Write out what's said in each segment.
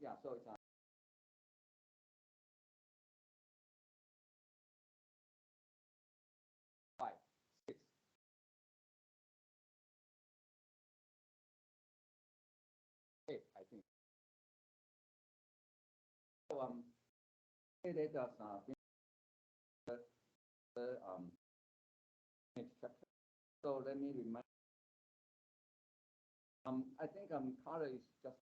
Yeah, so it's 5, 6, 8, I think. So let us the next chapter. So let me remind. I think color is just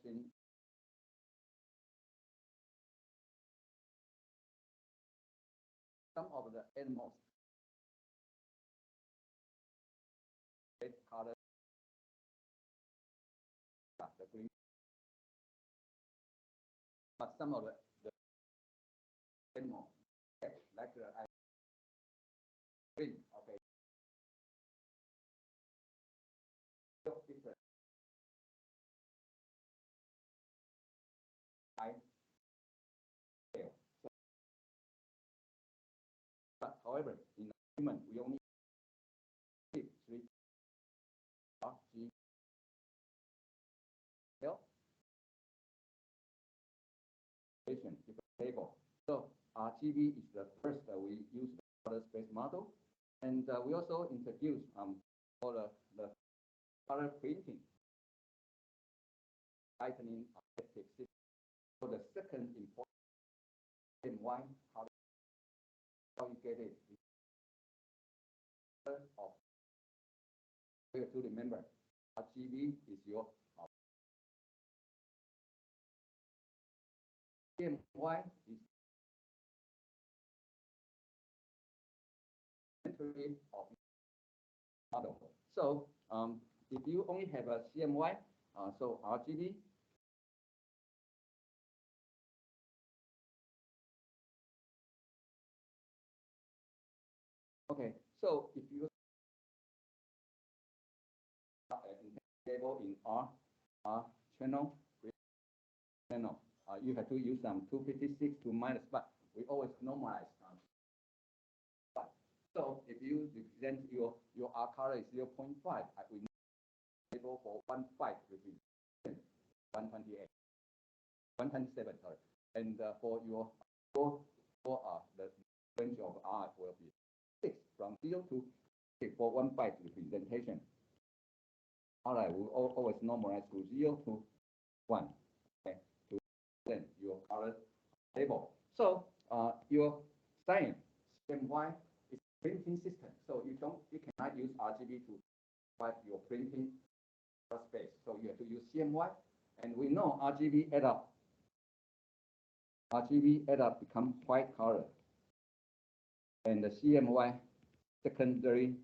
in some of the animals. Red color, the green. But some of the animals, okay, like the green, okay. Different. But however, in human, we only keep 3 RGB. Table. So RGB is the first we use the color space model, and we also introduced for the color printing, lightning system. So the second important and why how you get it. We have to remember RGB is your CMY is entry of model. So if you only have a CMY, so RGB. Okay, so if you table in R channel, you have to use 256 to minus, but we always normalize. So if you represent your R color is 0.5, we table for 1.5 represent 128, 127, sorry, and for your the range of R will be 6 from 0 to 6 for 1.5 representation. All right, we always normalize to 0 to 1, okay, to then your color table. So your sign CMY is printing system. So you cannot use RGB to write your printing space. So you have to use CMY, and we know RGB add up become white color, and the CMY secondary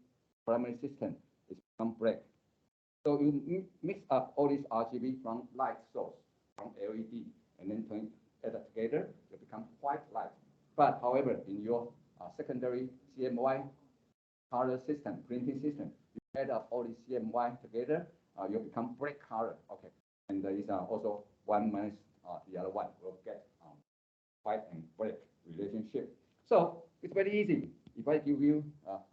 primary system is become black. So you mix up all these RGB from light source, from LED, and then add it together, it becomes white light. But however, in your secondary CMY color system, printing system, you add up all these CMY together, you become black color. Okay, and there is also one minus the other one will get white and black relationship. So it's very easy. If I give you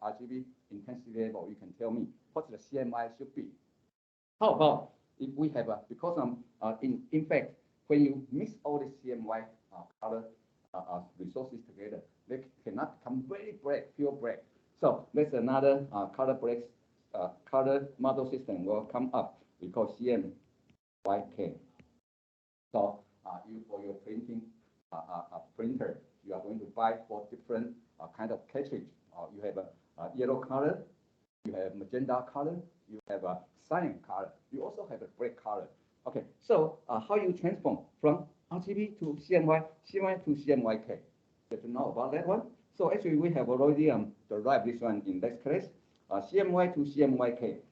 RGB intensity level, you can tell me what the CMY should be. How about if we have because in fact, when you mix all the CMY color resources together, they cannot become very black, pure black. So there's another color model system will come up. We call CMYK. So you for your printing printer, you are going to buy 4 different kind of cartridge. You have a yellow color, you have magenta color, you have a cyan color, you also have a black color. Okay, so how you transform from RGB to CMY, CMY to CMYK? Get to know about that one. So actually, we have already derived this one in next class, CMY to CMYK.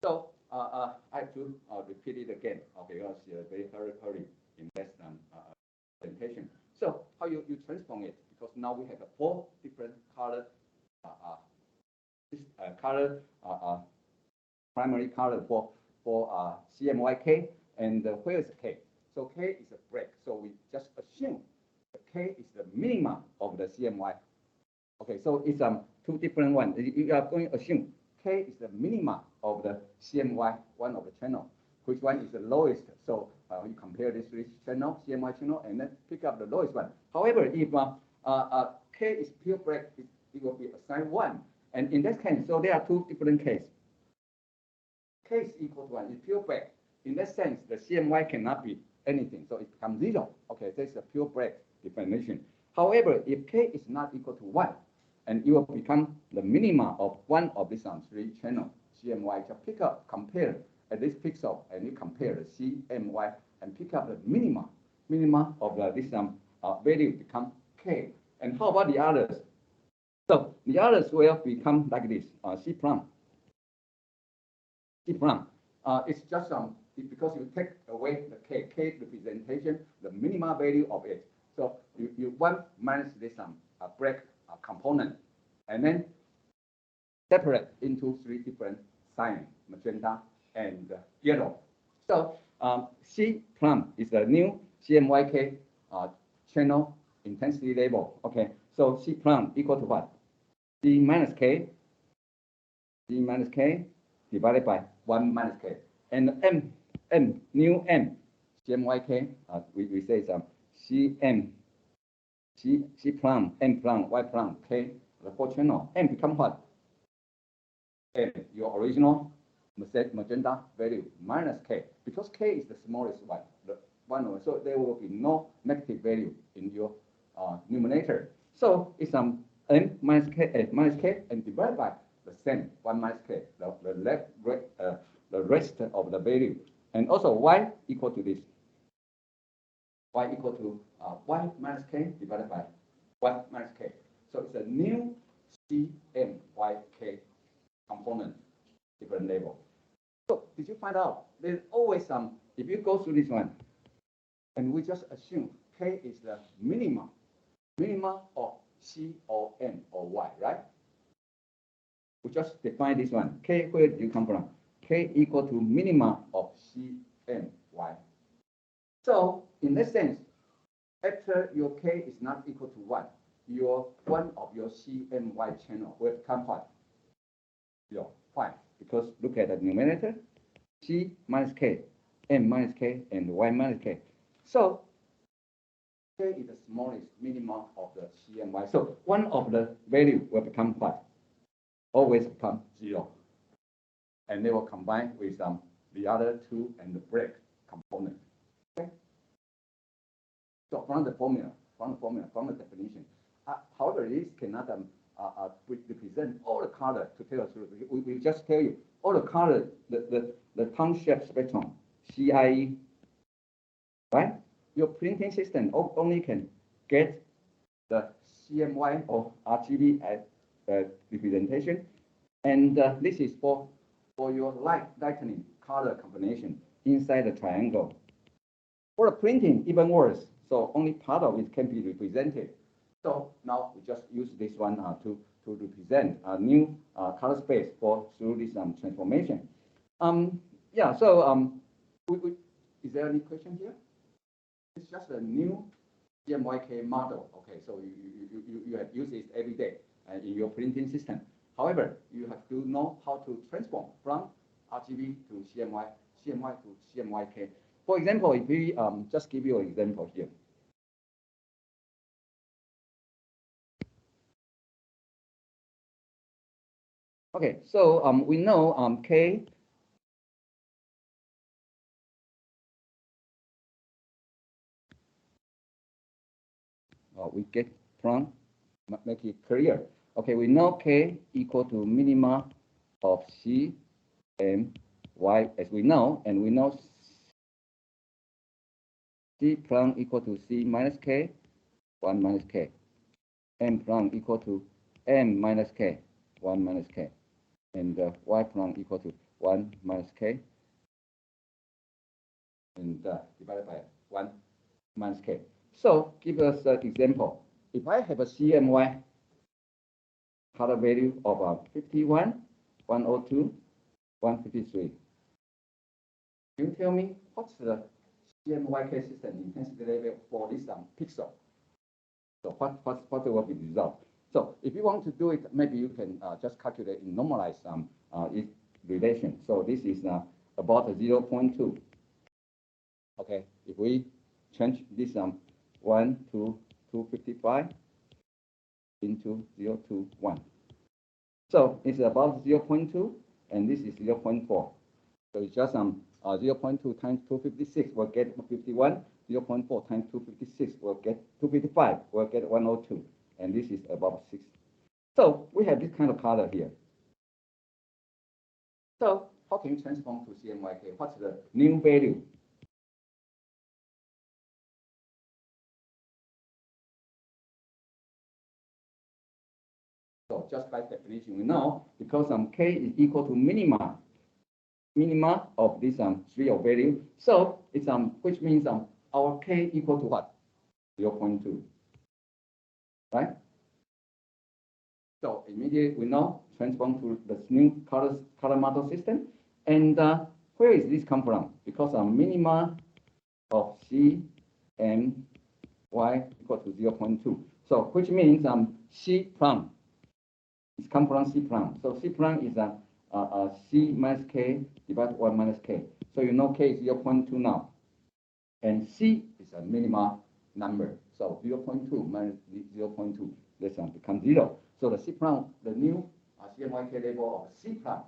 So I have to repeat it again, okay, because very hurry in this presentation. So how you transform it? Because now we have 4 different color primary color for CMYK, and where is K? So K is a break. So we just assume the K is the minimum of the CMY. Okay, so it's two different ones. You are going to assume K is the minima of the CMY, one of the channel, which one is the lowest. So you compare these three channel, CMY channel, and then pick up the lowest one. However, if K is pure break, it will be assigned 1. And in that case, so there are two different cases. K is equal to 1 is pure break. In that sense, the CMY cannot be anything, so it becomes 0. Okay, that's a pure break definition. However, if K is not equal to 1, and it will become the minima of one of these three channel CMY, just pick up, compare at this pixel, and you compare the CMY and pick up the minima of this value become K. And how about the others? So the others will become like this, C prime. C prime. It's just because you take away the K representation, the minima value of it. So you 1 minus this break component, and then separate into three different cyan, magenta, and yellow. So C prime is the new CMYK channel intensity label. Okay, so C prime equal to what? C minus K divided by 1 minus K. And M, new M, CMYK, we say CM, C prime, M prime, Y prime, K, the 4 channel. M become what? M, your original magenta value minus K, because K is the smallest one, the one, so there will be no negative value in your numerator. So it's M minus K, and divided by the same 1 minus K, the rest of the value, and also Y equal to this. Y equal to Y minus K divided by 1 minus K. So it's a new CMYK component, different label. So did you find out? There's always if you go through this one, and we just assume K is the minimum of C or M or Y, right? We just define this one. K, where do you come from? K equal to minima of C, M, Y. So in that sense, after your K is not equal to 1, one of your CMY channel will become what? 0, 5. Because look at the numerator, C minus K, M minus K, and Y minus K. So K is the smallest minimum of the CMY. So one of the value will become what? Always become 0. And they will combine with the other two and the break component. Okay. So from the formula, from the definition. However, this cannot represent all the color to tell us. We just tell you all the color, the tone-shape spectrum, CIE, right? Your printing system only can get the CMY or RGB representation, and this is for your lightning color combination inside the triangle. For the printing, even worse. So only part of it can be represented. So now we just use this one to represent a new color space through this transformation. Yeah. So is there any question here? It's just a new CMYK model. Okay. So you have used it every day in your printing system. However, you have to know how to transform from RGB to CMY to CMYK. For example, if we just give you an example here. Okay, so we know K we get from make it clear. Okay, we know K equal to minima of C M Y as we know, and we know C prime equal to C minus K, 1 minus K. M prime equal to M minus K, 1 minus K. And Y prime equal to 1 minus K. And divided by 1 minus K. So give us an example. If I have a CMY color value of 51, 102, 153, can you tell me what's the CMYK system intensity level for this pixel? So what will be the result? So if you want to do it, maybe you can just calculate in normalized relation. So this is about 0.2. Okay, if we change this 1 to 255 into 0 to 1. So it's about 0.2, and this is 0.4. So it's just 0.2 times 256 will get 51. 0.4 times 256 will get 255, will get 102. And this is about 6. So we have this kind of color here. So how can you transform to CMYK? What's the new value? So just by definition, we know because K is equal to minima of this 3 of value. So it's which means our K equal to what? 0.2. Right? So immediately we know transform to the new color model system. And where is this come from? Because minima of C and Y equal to 0.2. So which means C prime is come from C prime. So C prime is C minus K divided by 1 minus K. So you know K is 0.2 now. And C is a minima number. So 0.2 minus 0.2, this becomes 0. So the C prime, the new CMYK label of C prime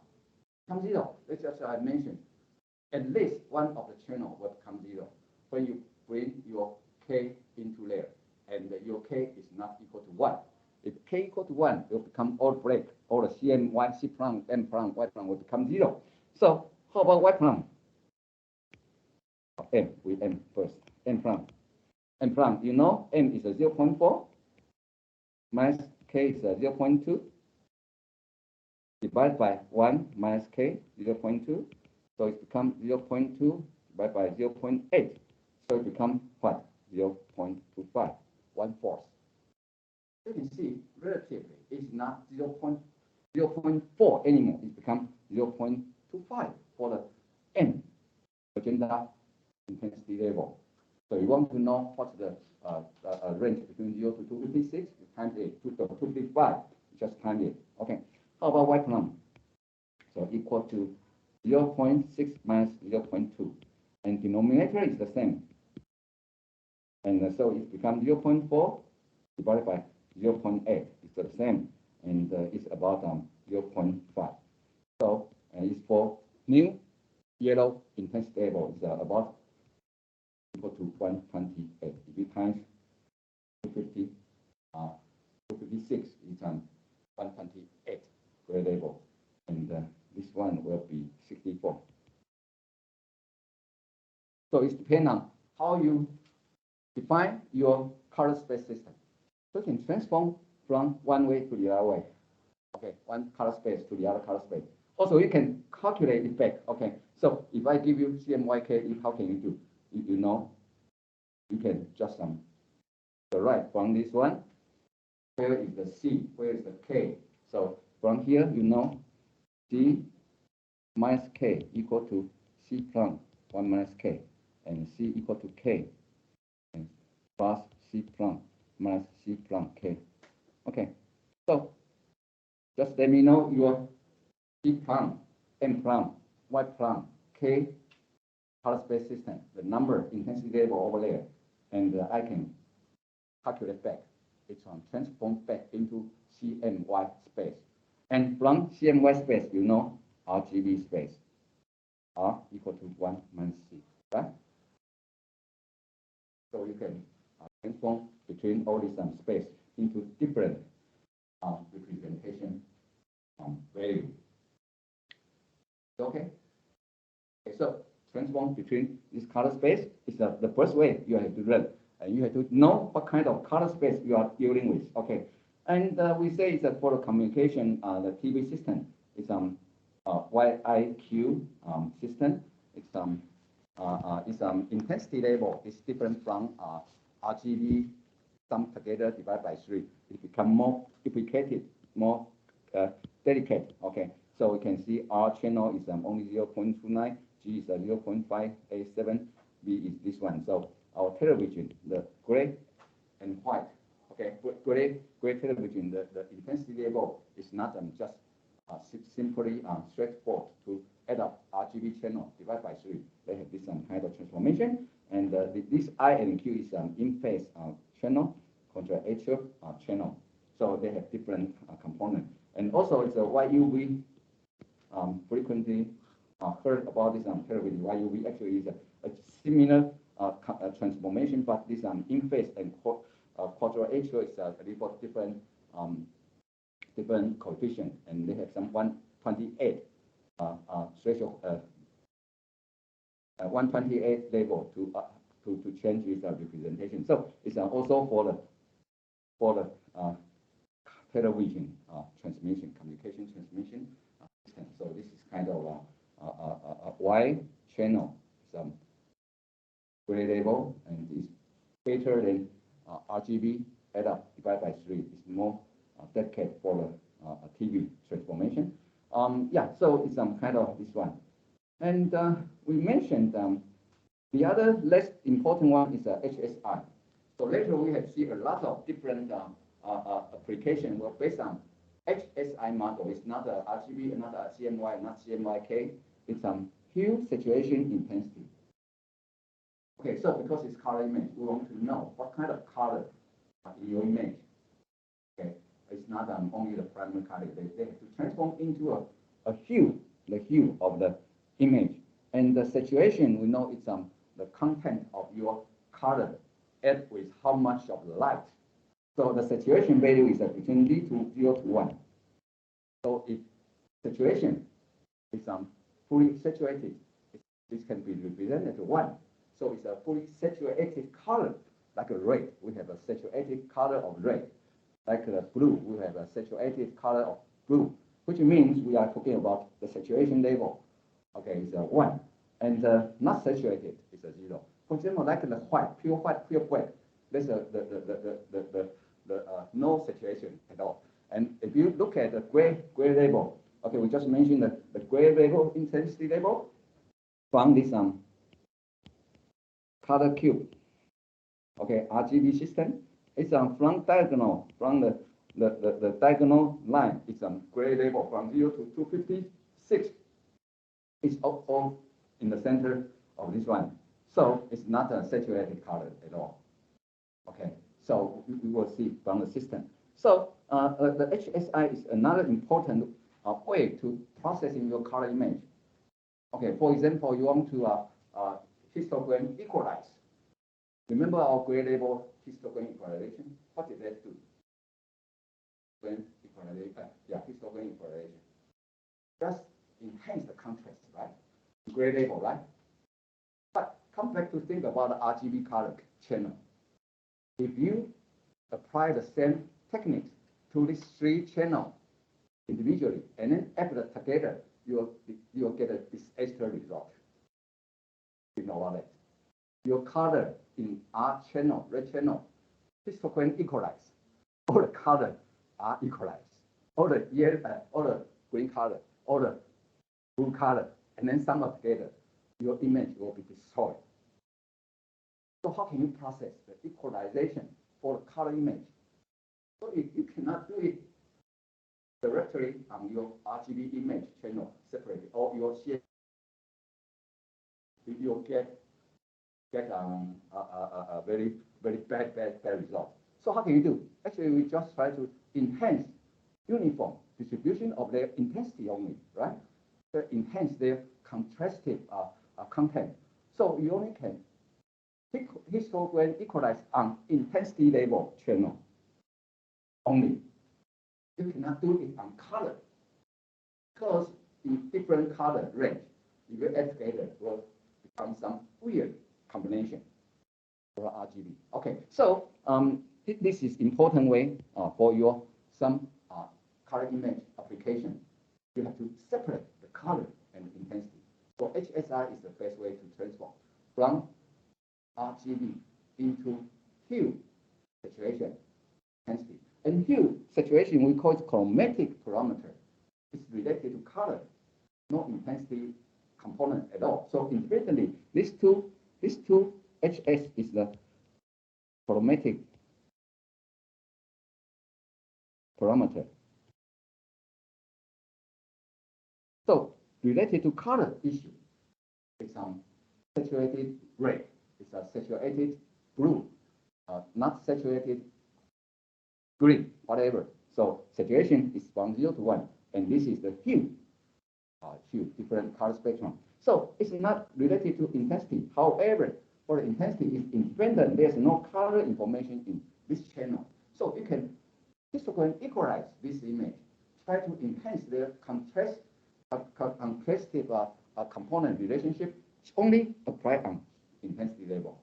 becomes 0. Let's just I mentioned, at least one of the channel will become 0 when you bring your K into there, and your K is not equal to 1. If K equal to 1, it will become all break. All the CMY, C prime, M prime, Y prime will become 0. So how about Y prime? M, with M first. M prime. M prime, you know, M is a 0.4 minus K is a 0.2 divided by 1 minus K, 0.2. So it becomes 0.2 divided by 0.8. So it becomes what? 0.25, 1/4. You can see relatively it's not 0.4 anymore. It becomes 0.25 for the N agenda intensity level. So you want to know what's the range between 0 to 256, you times it, 2 to 255, just times it. Okay, how about Y prime? So equal to 0.6 minus 0.2, and denominator is the same. And so it becomes 0.4 divided by 0.8. It's the same, and it's about 0.5. So it's for new yellow intensity level. It's about equal to 128. If you times 250, 256 is 128 grade level, and this one will be 64. So it depends on how you define your color space system. So you can transform from one way to the other way. Okay, one color space to the other color space. Also, you can calculate effect. Okay, so if I give you CMYK, how can you do? You know, you can just right from this one. Where is the C? Where is the K? So from here, you know, C minus K equal to C prime 1 minus K, and C equal to K, and plus C prime minus C prime K. Okay, so just let me know your C prime, M prime, Y prime, K color space system, the number intensity level over there, and I can calculate back. It's transformed back into CMY space. And from CMY space, you know RGB space, R equal to 1 minus C, right? So you can transform between all these space into different representation value. Okay? Okay, so transform between this color space is the first way you have to learn. And you have to know what kind of color space you are dealing with. Okay, and we say it's for the communication, the TV system. It's YIQ system. It's intensity level is different from RGB sum together divided by 3. It becomes more duplicated, more delicate. Okay, so we can see R channel is only 0.29, G is 0.587, B is this one. So our television, the gray and white Okay, gray television, the intensity level is not just simply straightforward to add up RGB channel divided by 3. They have this kind of transformation, and this I and Q is in phase channel contra H channel. So they have different components, and also it's a YUV. Frequently heard about this television. YUV actually is a similar transformation, but this in phase and quadruple H is a little different different coefficient, and they have some 128 threshold 128 level to change its representation. So it's also for the television transmission, communication transmission system. So this is kind of a Y channel, some gray level, and is better than RGB add up divided by 3. It's more dedicated for the TV transformation. Yeah, so it's kind of this one. And we mentioned the other less important one is HSI. So later we have seen a lot of different applications well, based on HSI model. It's not a RGB, not a CMY, not CMYK. It's hue saturation intensity. Okay, so because it's color image, we want to know what kind of color in your image. Okay, it's not only the primary color. They have to transform into a hue, the hue of the image. And the saturation, we know it's the content of your color add with how much of the light. So the saturation value is between 0 to 1. So if saturation is fully saturated, this can be represented as 1. So it's a fully saturated color, like a red. We have a saturated color of red. Like the blue, we have a saturated color of blue, which means we are talking about the saturation level. Okay, it's 1. And not saturated is 0. For example, like the white, pure black, there's the no saturation at all. And if you look at the gray level, okay, we just mentioned the gray level, intensity level from this color cube. Okay, RGB system. It's from diagonal, from the diagonal line. It's gray level from 0 to 256. It's all in the center of this one. So it's not a saturated color at all. Okay, so we will see from the system. So the HSI is another important way to processing your color image. Okay, for example, you want to histogram equalize. Remember our gray level histogram equalization? What did that do? Histogram equalization. Just enhance the contrast, right? Gray level, right? But come back to think about the RGB color channel. If you apply the same techniques to these 3 channels individually and then add them together, you'll get a disaster result. You know what that? Your color in R channel, red channel, histogram equalized. All the colors are equalized. All the yellow, all the green color, all the blue color, and then sum up together, your image will be destroyed. So how can you process the equalization for the color image? So if you cannot do it directly on your RGB image channel separately, or your CMY, you'll get a very bad result. So how can you do? Actually, we just try to enhance uniform distribution of their intensity only, right? To enhance their contrastive content. So you only can histogram equalize on intensity level channel only. You cannot do it on color, because in different color range, if you add together, it will become some weird combination for RGB. Okay, so this is important way for your some color image application. You have to separate the color and intensity. So HSI is the best way to transform from RGB into hue saturation intensity. And hue saturation, we call it chromatic parameter. It's related to color, no intensity component at all. So intrinsically, these two HS is the chromatic parameter. So related to color issue, it's saturated red, it's a saturated blue, not saturated green, whatever. So saturation is from 0 to 1, and this is the hue, different color spectrum. So it's not related to intensity. However, for the intensity is independent. There's no color information in this channel. So you can histogram equalize this image, try to enhance their contrastive component relationship. It's only apply on intensity level.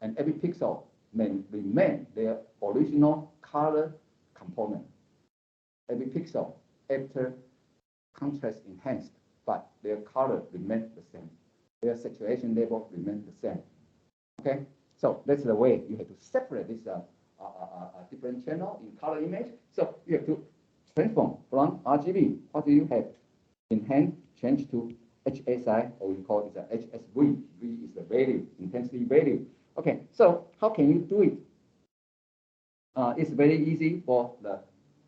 And every pixel may remain their original color component. Every pixel after contrast enhanced, but their color remains the same. Their saturation level remains the same. Okay, so that's the way you have to separate this different channel in color image. So you have to transform from RGB. What do you have? Enhance, change to HSI, or we call it the HSV. V is the value, intensity value. Okay, so how can you do it? It's very easy for the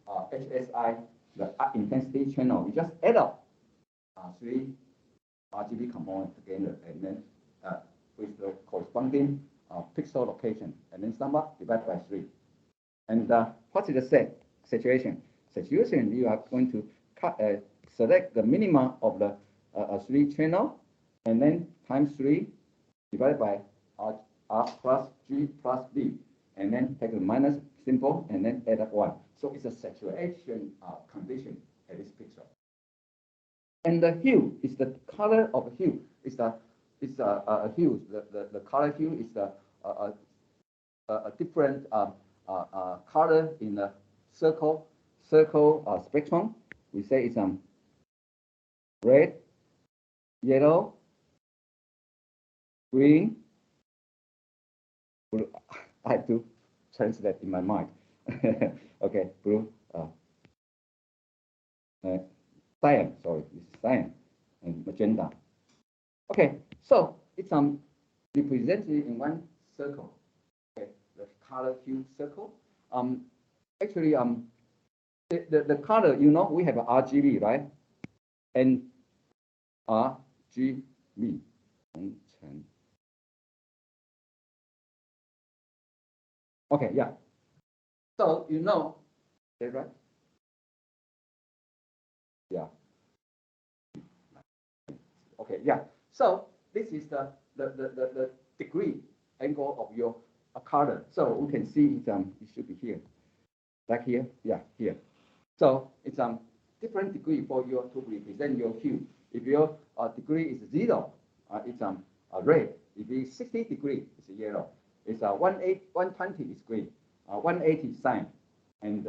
HSI, the intensity channel. You just add up 3 RGB components together, and then with the corresponding pixel location, and then sum up divided by 3. And what is the saturation? Saturation, you are going to select the minimum of the 3 channel, and then times 3 divided by R plus G plus B, and then take the minus symbol, and then add up 1. So it's a saturation condition at this pixel. And the hue is the color of the hue. It's a hue. The color hue is a different color in the circle spectrum. We say it's red, yellow, green, blue. I have to translate in my mind. Okay, blue, cyan, sorry, it's cyan, and magenta. Okay, so it's represented in one circle. Okay, the color hue circle. Actually, the color, you know, we have a RGB, right? And RGB. Okay, yeah. So you know, is that right? Yeah. Okay, yeah. So this is the degree angle of your color. So we can see it should be here, like here, yeah, here. So it's different degree for you to represent your hue. If your degree is 0, it's red. If it's 60 degrees, it's yellow. It's 120 is green. 180 is cyan, and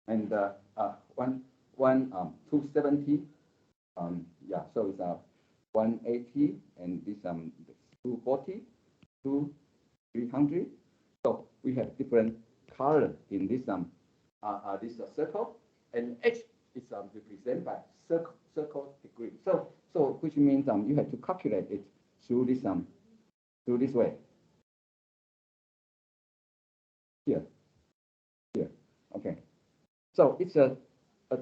270. Yeah, so it's 180, and this 240, 300. So we have different color in this circle, and H is represented by circle degree. So which means you have to calculate it through this way. Here. Okay. So it's a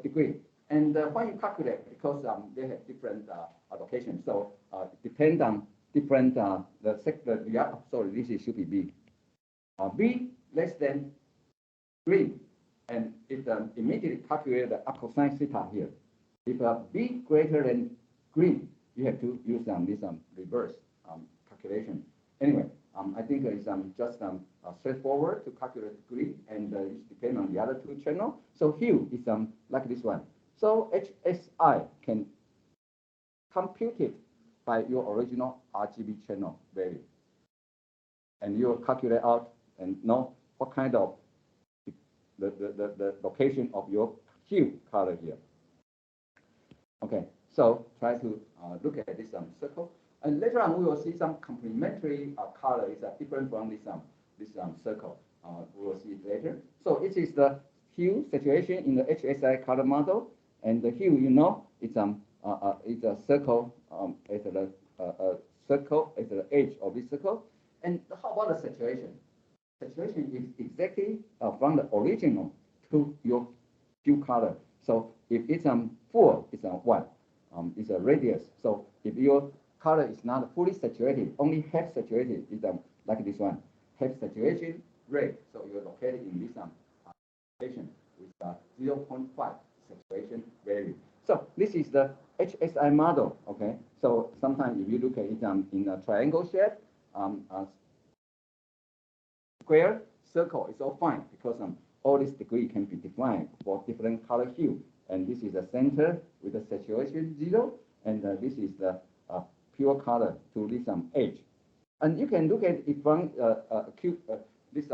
degree, and when you calculate, because they have different allocations, so it depends on different sorry, should be B. B less than green, and it immediately calculate the cosine theta here. If B greater than green, you have to use this reverse calculation. Anyway, I think it's just straightforward to calculate degree, and it depends on the other 2 channels. So hue is like this one. So HSI can compute it by your original RGB channel value, and you calculate out and know what kind of the location of your hue color here. Okay, so try to look at this circle, and later on we will see some complementary color is different from this circle. We will see it later. So it is the hue saturation in the HSI color model, and the hue, you know, it's a circle at the circle at the edge of this circle. And how about the saturation? Saturation is exactly from the original to your hue color. So if it's full, it's 1. It's a radius. So if your color is not fully saturated, only half saturated, is like this one, half saturation red. So you're located in this location with 0.5 saturation value. So this is the HSI model. Okay. So sometimes if you look at it in a triangle shape, square, circle is all fine because all this degree can be defined for different color hue. And this is the center with the saturation 0, and this is the pure color to this edge. And you can look at it from this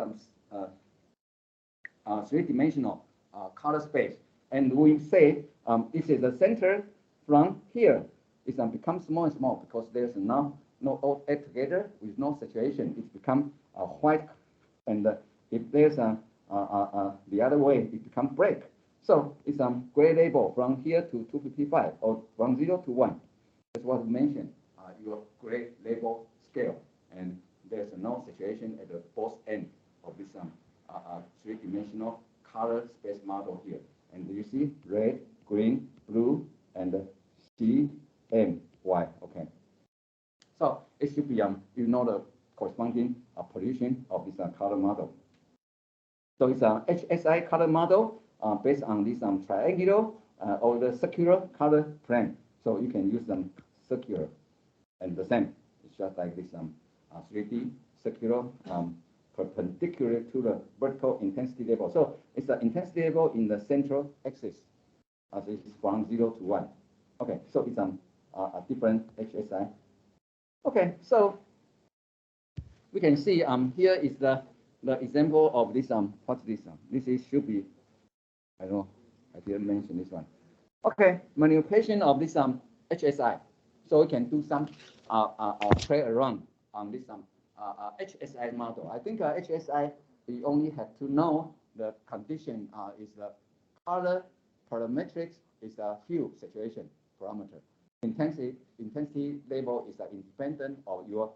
three-dimensional color space. And we say this is the center from here. It becomes small and small because there's now no all add together with no saturation. It's become white, and if there's the other way, it becomes black. So it's gray label from here to 255, or from 0 to 1. That's what we mentioned, your gray label scale. And there's no saturation at the both ends of this three-dimensional color space model here. And you see red, green, blue, and CMY. Okay. So it should be you know the corresponding pollution of this color model. So it's an HSI color model based on this triangular or the circular color plane. So you can use them circular and the same. It's just like this 3D circular perpendicular to the vertical intensity level. So it's the intensity level in the central axis. As it's from 0 to 1. Okay, so it's a different HSI. Okay, so we can see here is the example of this what's this this is should be, I don't know, I didn't mention this one. Okay, manipulation of this HSI. So we can do some play around on this HSI model. I think HSI, we only have to know the condition is the color parametrics is a hue saturation parameter. Intensity label is independent of your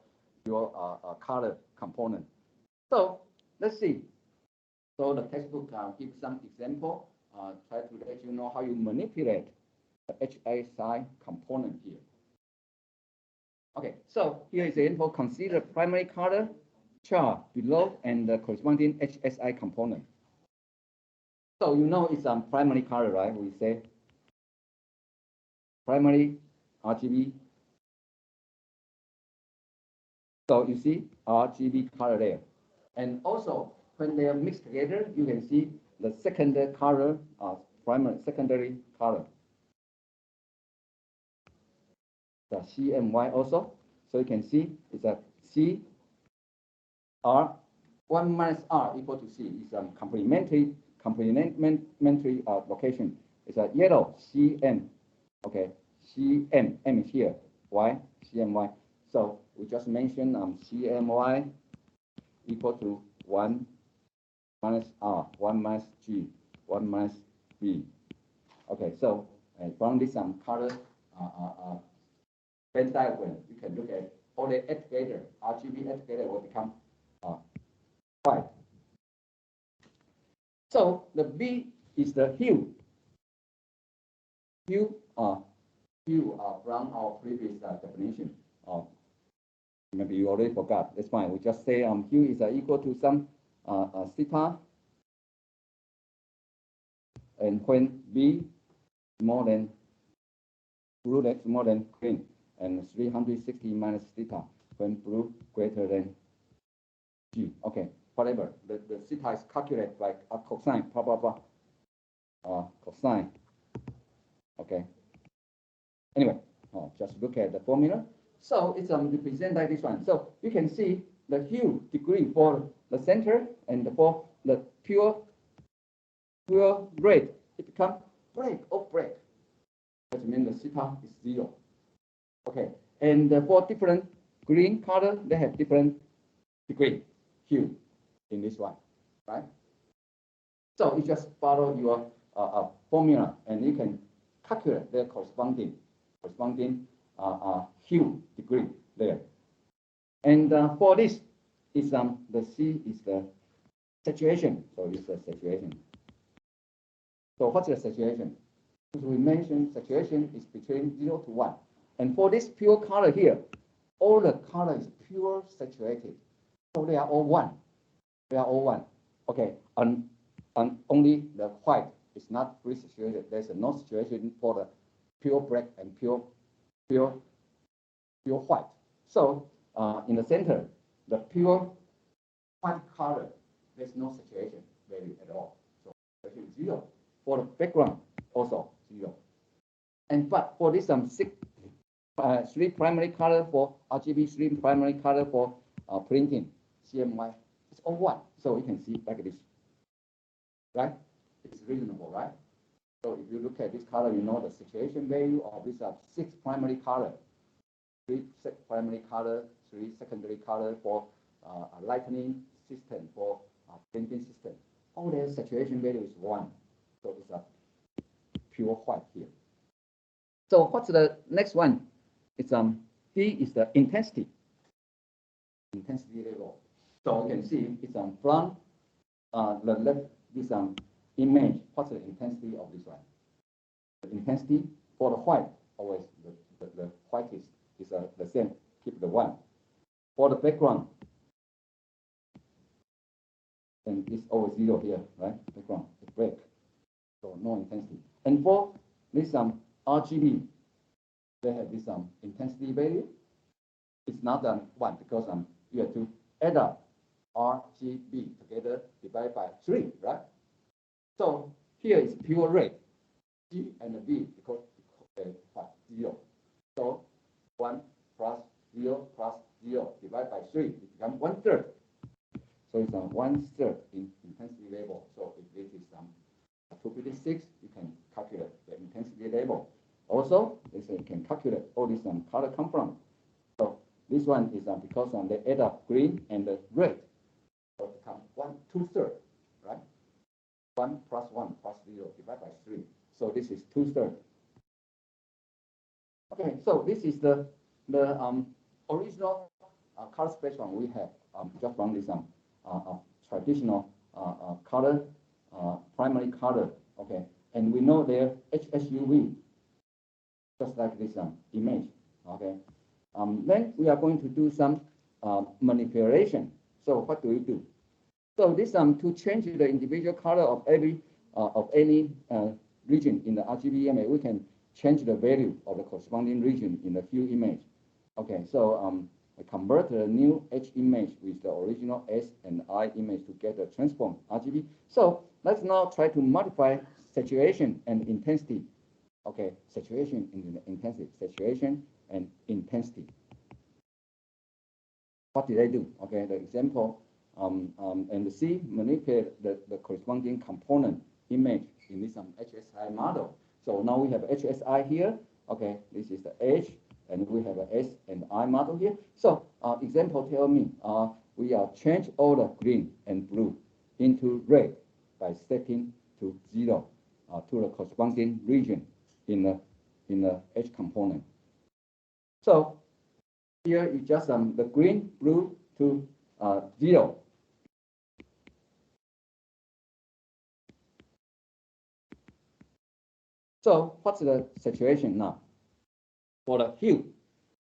color component. So let's see. So the textbook gives some example, try to let you know how you manipulate the HSI component here. Okay, so here is the info. Consider primary color chart below and the corresponding HSI component. So you know it's primary color, right? We say primary RGB. So you see RGB color there. And also when they are mixed together, you can see the secondary color, secondary color. The CMY also. So you can see it's a C R 1 minus R equal to C. It's a complementary location. It's a yellow CM. Okay, CM, M is here. Y, CMY. So we just mentioned CMY equal to 1 minus R, 1 minus G, 1 minus B. Okay, so from this color Venn diagram, you can look at all the add together, RGB add together will become white. So the B is the hue. Hue from our previous definition. Maybe you already forgot. That's fine. We just say hue is equal to some theta, and when B more than blue, that's more than green, and 360 minus theta when blue greater than G. Okay, whatever. The theta is calculated by a cosine, blah blah blah. Cosine. Okay. Anyway, just look at the formula. So it's represented like this one. So you can see the hue degree for the center and for the pure red, it becomes black or black. That means the theta is 0. Okay, and for different green color, they have different degree hue in this one, right? So you just follow your formula, and you can calculate their corresponding hue degree there. And for this is the C is the saturation. So it's the saturation. So what's the saturation? As we mentioned, saturation is between 0 to 1. And for this pure color here, all the color is pure saturated. So they are all 1. They are all 1. Okay, and only the white is not free saturated. There's no saturation for the pure black and pure white. So in the center, the pure white color, there's no saturation value at all. So saturation is 0. For the background, also 0. And but for this 3 primary color for RGB, 3 primary color for printing, CMY, it's all 1. So you can see like this, right? It's reasonable, right? So if you look at this color, you know the saturation value of these 6 primary color, 3 primary color, 3 secondary color for a lightning system, for printing system. All their saturation value is 1. So it's a pure white here. So what's the next one? It's D is the intensity level. So you can see it's from the left this image. What's the intensity of this one? The intensity for the white, always the white is the same. Keep the 1. For the background, and it's always 0 here, right? Background is black, so no intensity. And for this RGB, they have this intensity value. It's not 1 because you have to add up RGB together divided by 3, right? So here is pure red, G and V because 0. So 1 plus 0 plus 0 divided by 3, it becomes 1/3. So it's 1/3 in intensity level. So if this is 256, you can calculate the intensity level. Also, you can calculate all these color compound. So this one is because they add up green and the red, so it becomes 2/3, right? 1 plus 1 plus 0 divided by 3. So this is 2/3. Okay, so this is the original color spectrum we have just from this traditional color, primary color. Okay, and we know their HSUV, just like this image. Okay, then we are going to do some manipulation. So what do we do? So this to change the individual color of any region in the RGB image, we can change the value of the corresponding region in the hue image. Okay, so I convert the new H image with the original S and I image to get the transform RGB. So let's now try to modify saturation and intensity. Okay, saturation and intensity, saturation and intensity. What did I do? Okay, the example and C manipulate the corresponding component image in this HSI model. So now we have HSI here. Okay, this is the H, and we have a S and I model here. So example tell me we change all the green and blue into red by setting to 0 to the corresponding region in the H component. So here is just the green, blue to 0. So what's the situation now? For the hue,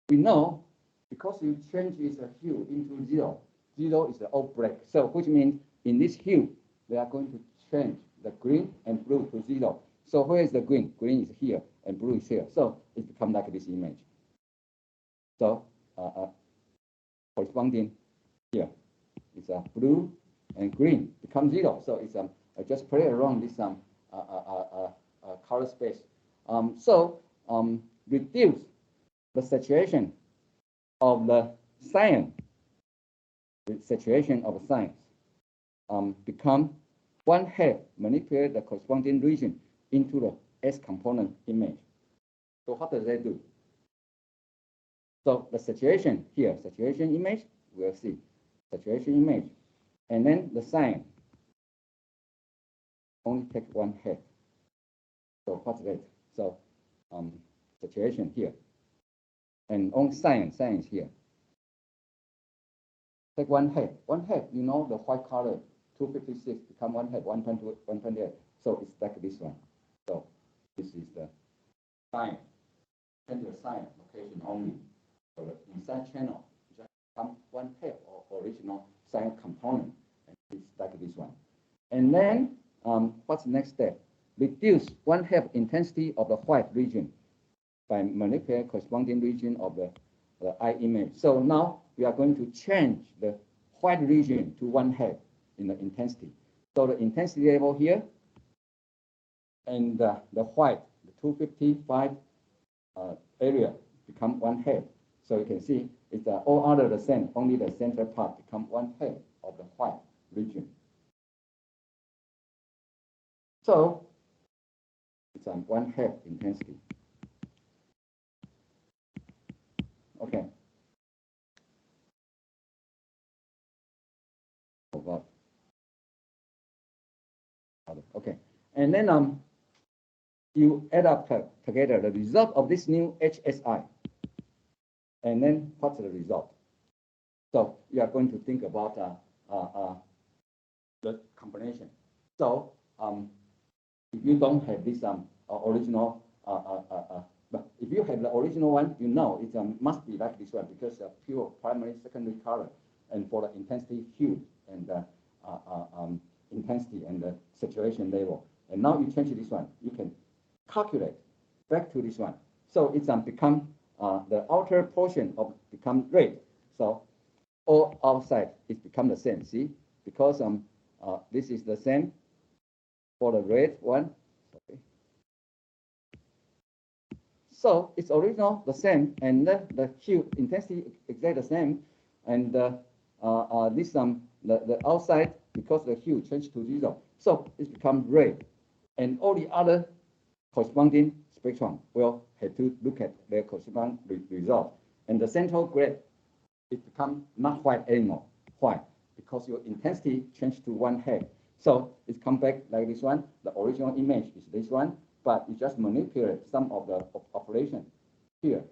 we know because you change its hue into 0, 0 is the all black. So which means in this hue, they are going to change the green and blue to 0. So where is the green? Green is here and blue is here. So it becomes like this image. So corresponding here is blue and green become 0. So it's I just play around this color space. Reduce the saturation of the cyan. The saturation of cyan become 1/2. Manipulate the corresponding region into the S component image. So what does that do? So the saturation here, saturation image, we'll see saturation image, and then the cyan only take 1/2. So what's that? So saturation here, and on cyan is here. Take 1/2. 1/2, you know the white color 256 become 1/2, 128. So it's like this one. So this is the sign, and the sign location only. So the inside channel just become one tab or original sign component, and it's like this one. And then what's the next step? Reduce 1/2 intensity of the white region by manipulating corresponding region of the eye image. So now we are going to change the white region to 1/2 in the intensity. So the intensity level here and the white, the 255 area become 1/2. So you can see it's all other the same, only the center part become 1/2 of the white region. So it's on 1/2 intensity. Okay. Okay. And then you add up together the result of this new HSI. And then what's the result? So you are going to think about the combination. So if you don't have this original, but if you have the original one, you know it must be like this one because pure primary, secondary color, and for the intensity, hue, and intensity and the saturation level. And now you change this one, you can calculate back to this one. So it's become the outer portion of become red. So all outside it become the same. See, because this is the same for the red one. Okay. So it's original the same, and the hue intensity exactly the same, and this the outside because the hue changed to 0, so it's become red, and all the other corresponding spectrum will have to look at their corresponding result, and the central grid it become not white anymore, white because your intensity changed to 1/2. So it's come back like this one. The original image is this one, but you just manipulate some of the operation here.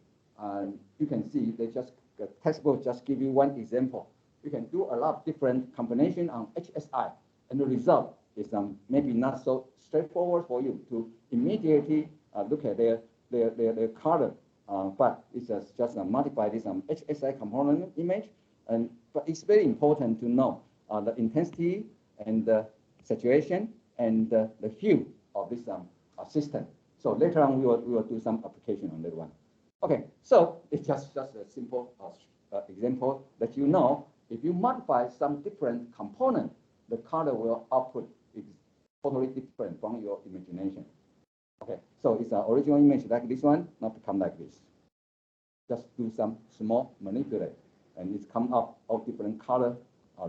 You can see they just the textbook just give you one example. You can do a lot of different combination on HSI, and the result is maybe not so straightforward for you to immediately look at their color, but it's just multiply this HSI component image, but it's very important to know the intensity and the saturation and the hue of this system. So later on we will do some application on that one. Okay, so it's just a simple example that you know if you modify some different component, the color will output is totally different from your imagination. Okay, so it's an original image like this one, not become like this. Just do some small manipulate, and it's come up of different color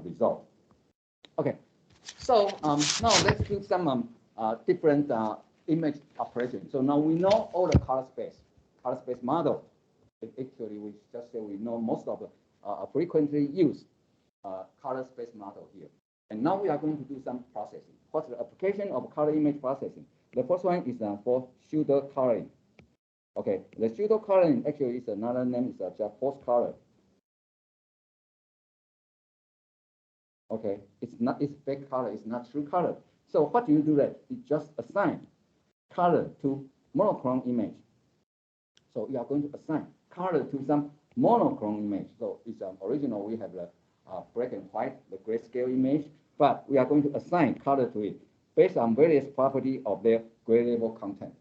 result. Okay, so now let's do some different image operation. So now we know all the color space model. Actually, we just say we know most of the frequently used color space model here. And now we are going to do some processing. What's the application of color image processing? The first one is for pseudo coloring. Okay, the pseudo coloring actually is another name, is just false color. Okay, it's fake color, it's not true color. So what do you do that? You just assign color to monochrome image. So you are going to assign color to some monochrome image. So it's original, we have the black and white, the grayscale image, but we are going to assign color to it based on various property of their gray level content.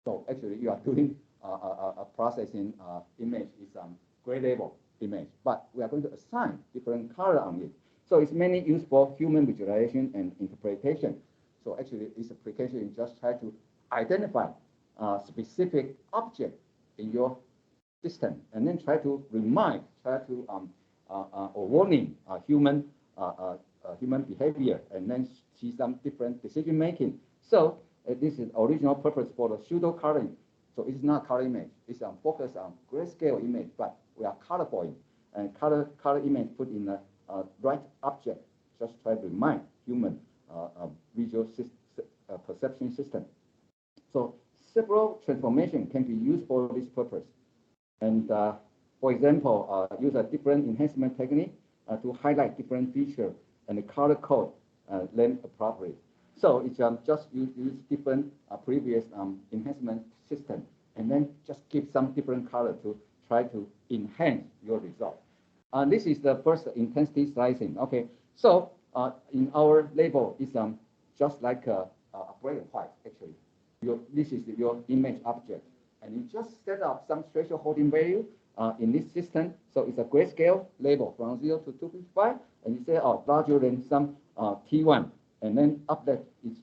So actually you are doing a processing image is gray level image, but we are going to assign different color on it. So it's mainly used for human visualization and interpretation. So actually this application is just try to identify a specific object in your system, and then try to or warning human behavior, and then see some different decision making. So this is original purpose for the pseudo coloring. So it's not color image. It's focused on grayscale image, but we are colorful and color image put in the right object. Just try to remind human visual perception system. So several transformation can be used for this purpose. And for example, use a different enhancement technique to highlight different features and color code them appropriately. So it's just use different previous enhancement system, and then just give some different color to try to enhance your result. This is the first intensity slicing. Okay, so in our label, it's just like a black and white actually. This is your image object, and you just set up some spatial holding value in this system. So it's a grayscale label from 0 to 255, and you say, oh, larger than some T1, and then up that it's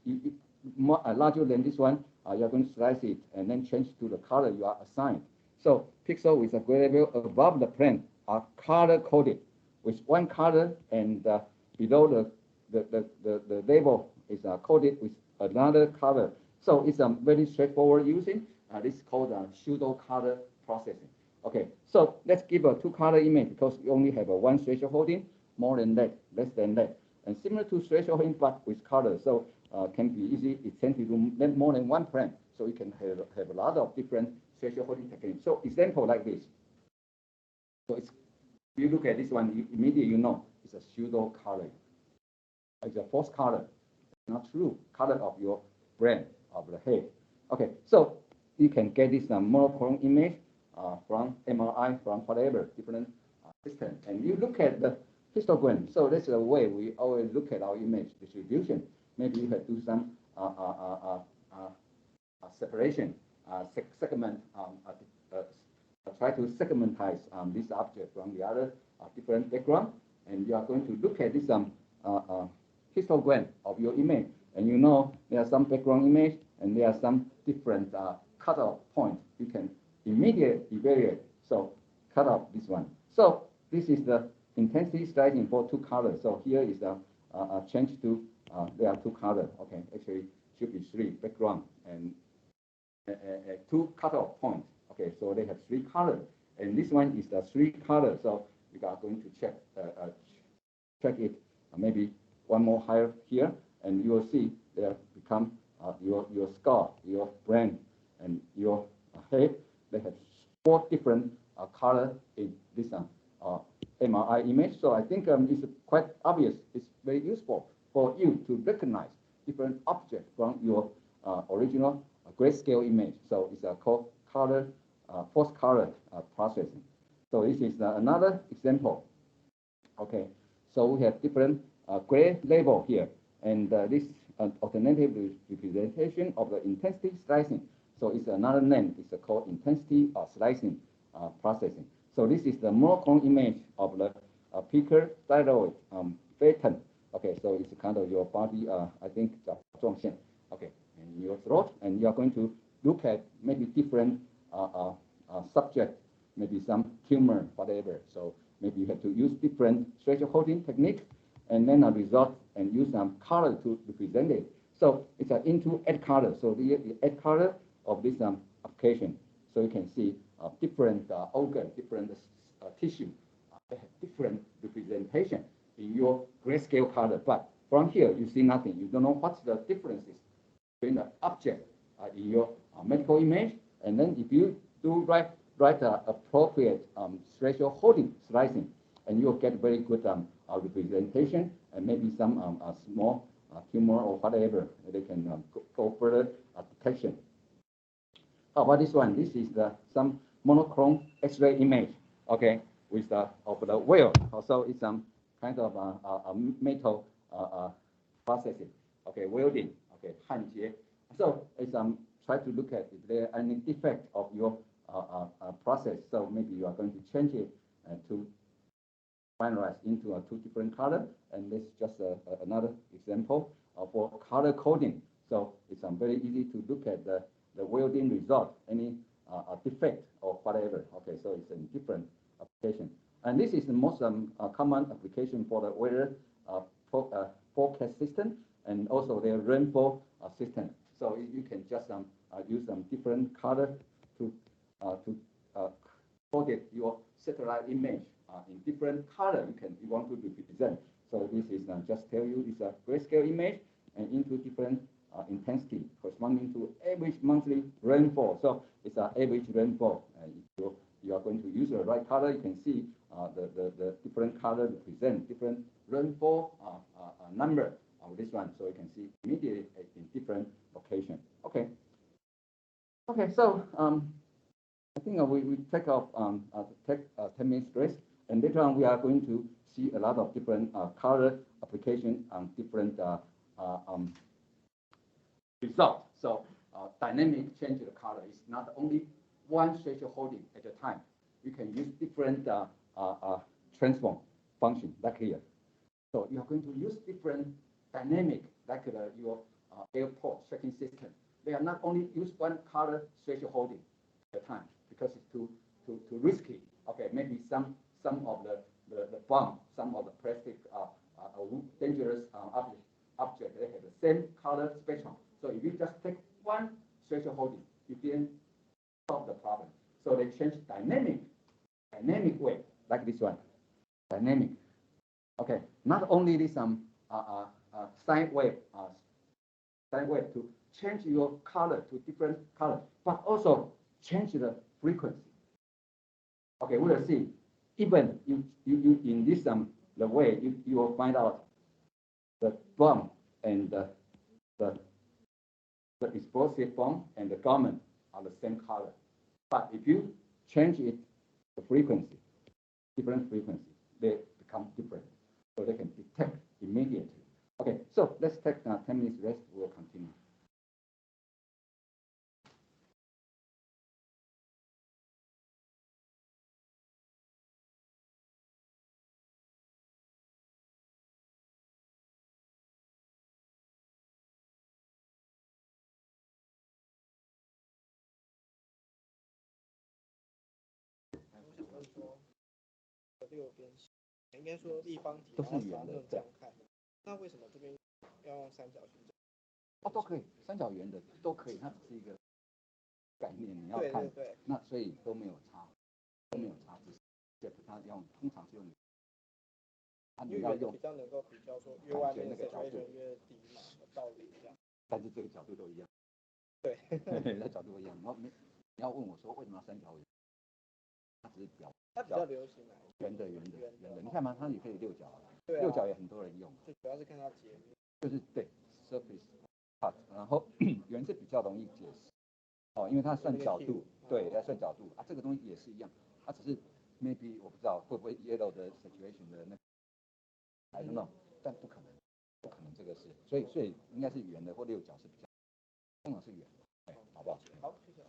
larger than this one, you're going to slice it and then change to the color you are assigned. So pixel with a gray label above the plane are color coded with one color, and below the label is coded with another color. So it's very straightforward using. This is called pseudo color processing. Okay, so let's give a 2-color image because we only have one spatial holding, more than that, less than that. And similar to spatial holding but with color, so can be easy. It tends to do more than one plane, so you can have a lot of different spatial holding techniques. So example like this. So if you look at this one, immediately you know it's a pseudo color. It's a false color. It's not true color of your brain, of the head. Okay, so you can get this monochrome image from MRI, from whatever different system, and you look at the histogram. So that's the way we always look at our image distribution. Maybe you have to do some separation, segment, try to segmentize this object from the other different background, and you are going to look at this histogram of your image, and you know there are some background image and there are some different cutoff points. You can immediately evaluate. So cut off this one. So this is the intensity slicing for 2 colors. So here is a change to there are 2 colors. Okay, actually should be 3 background and 2 cutoff points. Okay, so they have 3 colors, and this one is the 3 colors. So we are going to check it maybe one more higher here, and you will see there become your skull, your brain, and your head. They have 4 different colors in this MRI image. So I think it's quite obvious. It's very useful for you to recognize different objects from your original grayscale image. So it's called color, false color processing. So this is another example. Okay, so we have different gray label here, and this alternative representation of the intensity slicing. So it's another name. It's called intensity slicing processing. So this is the monochrome image of the peaker thyroid pattern. Okay, so it's kind of your body, I think, 状线. Okay, and your throat, and you are going to look at maybe different subject, maybe some tumor, whatever. So maybe you have to use different spatial holding techniques, and then a result, and use some color to represent it. So it's an into add color. So the add color of this application. So you can see different organ, different tissue, they have different representation in your grayscale color. But from here, you see nothing. You don't know what's the differences between the object in your medical image. And then if you do write appropriate spatial holding slicing, and you'll get very good representation, and maybe some small tumor or whatever. They can go further detection. How about this one? This is some monochrome X-ray image, okay, with of the whale. Also, it's kind of a metal processing, okay, welding, okay, 焊接. So it's try to look at if there any defect of your process. So maybe you are going to change it to finalize into 2 different colors. And this is just another example for color coding. So it's very easy to look at the welding result, any defect or whatever. Okay, so it's a different application. And this is the most common application for the weather forecast system, and also their rainfall system. So you can just use some different color to code your satellite image in different color you want to represent. So this is just tell you it's a grayscale image and into different intensity corresponding to average monthly rainfall. So it's an average rainfall. If you are going to use the right color, you can see the different color represent different rainfall number this one, so you can see immediately in different location. Okay. Okay, so I think we take off take 10 minutes rest, and later on we are going to see a lot of different color application on different results. So dynamic change the color is not only one spatial holding at a time. You can use different transform function like here. So you are going to use different dynamic like your airport tracking system. They are not only use one color spatial holding at a time because it's too risky. Okay, maybe some of the bomb, some of the plastic dangerous object, they have the same color spectrum. So if you just take one spatial holding, you didn't solve the problem. So they change dynamic way, like this one, dynamic. Okay, not only this sine wave to change your color to different color, but also change the frequency. Okay, we will see. Even you in this the way you will find out the bomb and the explosive bomb and the garment are the same color. But if you change it, the frequency, different frequency, they become different. So they can detect immediately. Okay, so let's take 10 minutes rest. We'll continue.六边形，应该说立方体，然后三论这样看。那为什么这边要用三角形？都可以，三角圆的都可以，它只是一个概念，你要看。对。那所以都没有差，只是它通常是用。你要用比较能够比较说越外面那个角度越低嘛，道理这样。但是这个角度都一样。对，那角度一样。你要问我说为什么要三角圆？它只是它比较流行啊。圆的。你看嘛，它也可以六角啊。对啊。六角也很多人用。最主要是看它截面。就是对 surface part， 然后圆是比较容易解释。因为它算角度，对，要算角度啊。这个东西也是一样，它只是 maybe 我不知道会不会 yellow 的 situation 的那个 I don't know， 但不可能这个是，所以应该是圆的或六角是比较，通常是圆的，好不好？好，谢谢。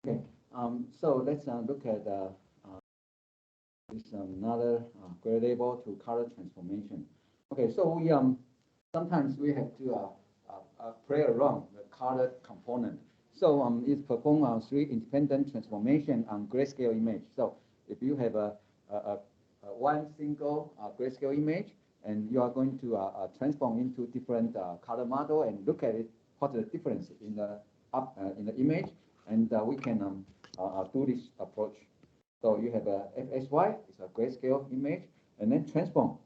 Okay, so let's look at this another gradable to color transformation. Okay, so we sometimes we have to play around the color component. So it performs 3 independent transformation on grayscale image. So if you have a one single grayscale image, and you are going to transform into different color model and look at it, what's the difference in the image, and we can do this approach. So you have a FSY, it's a grayscale image, and then transform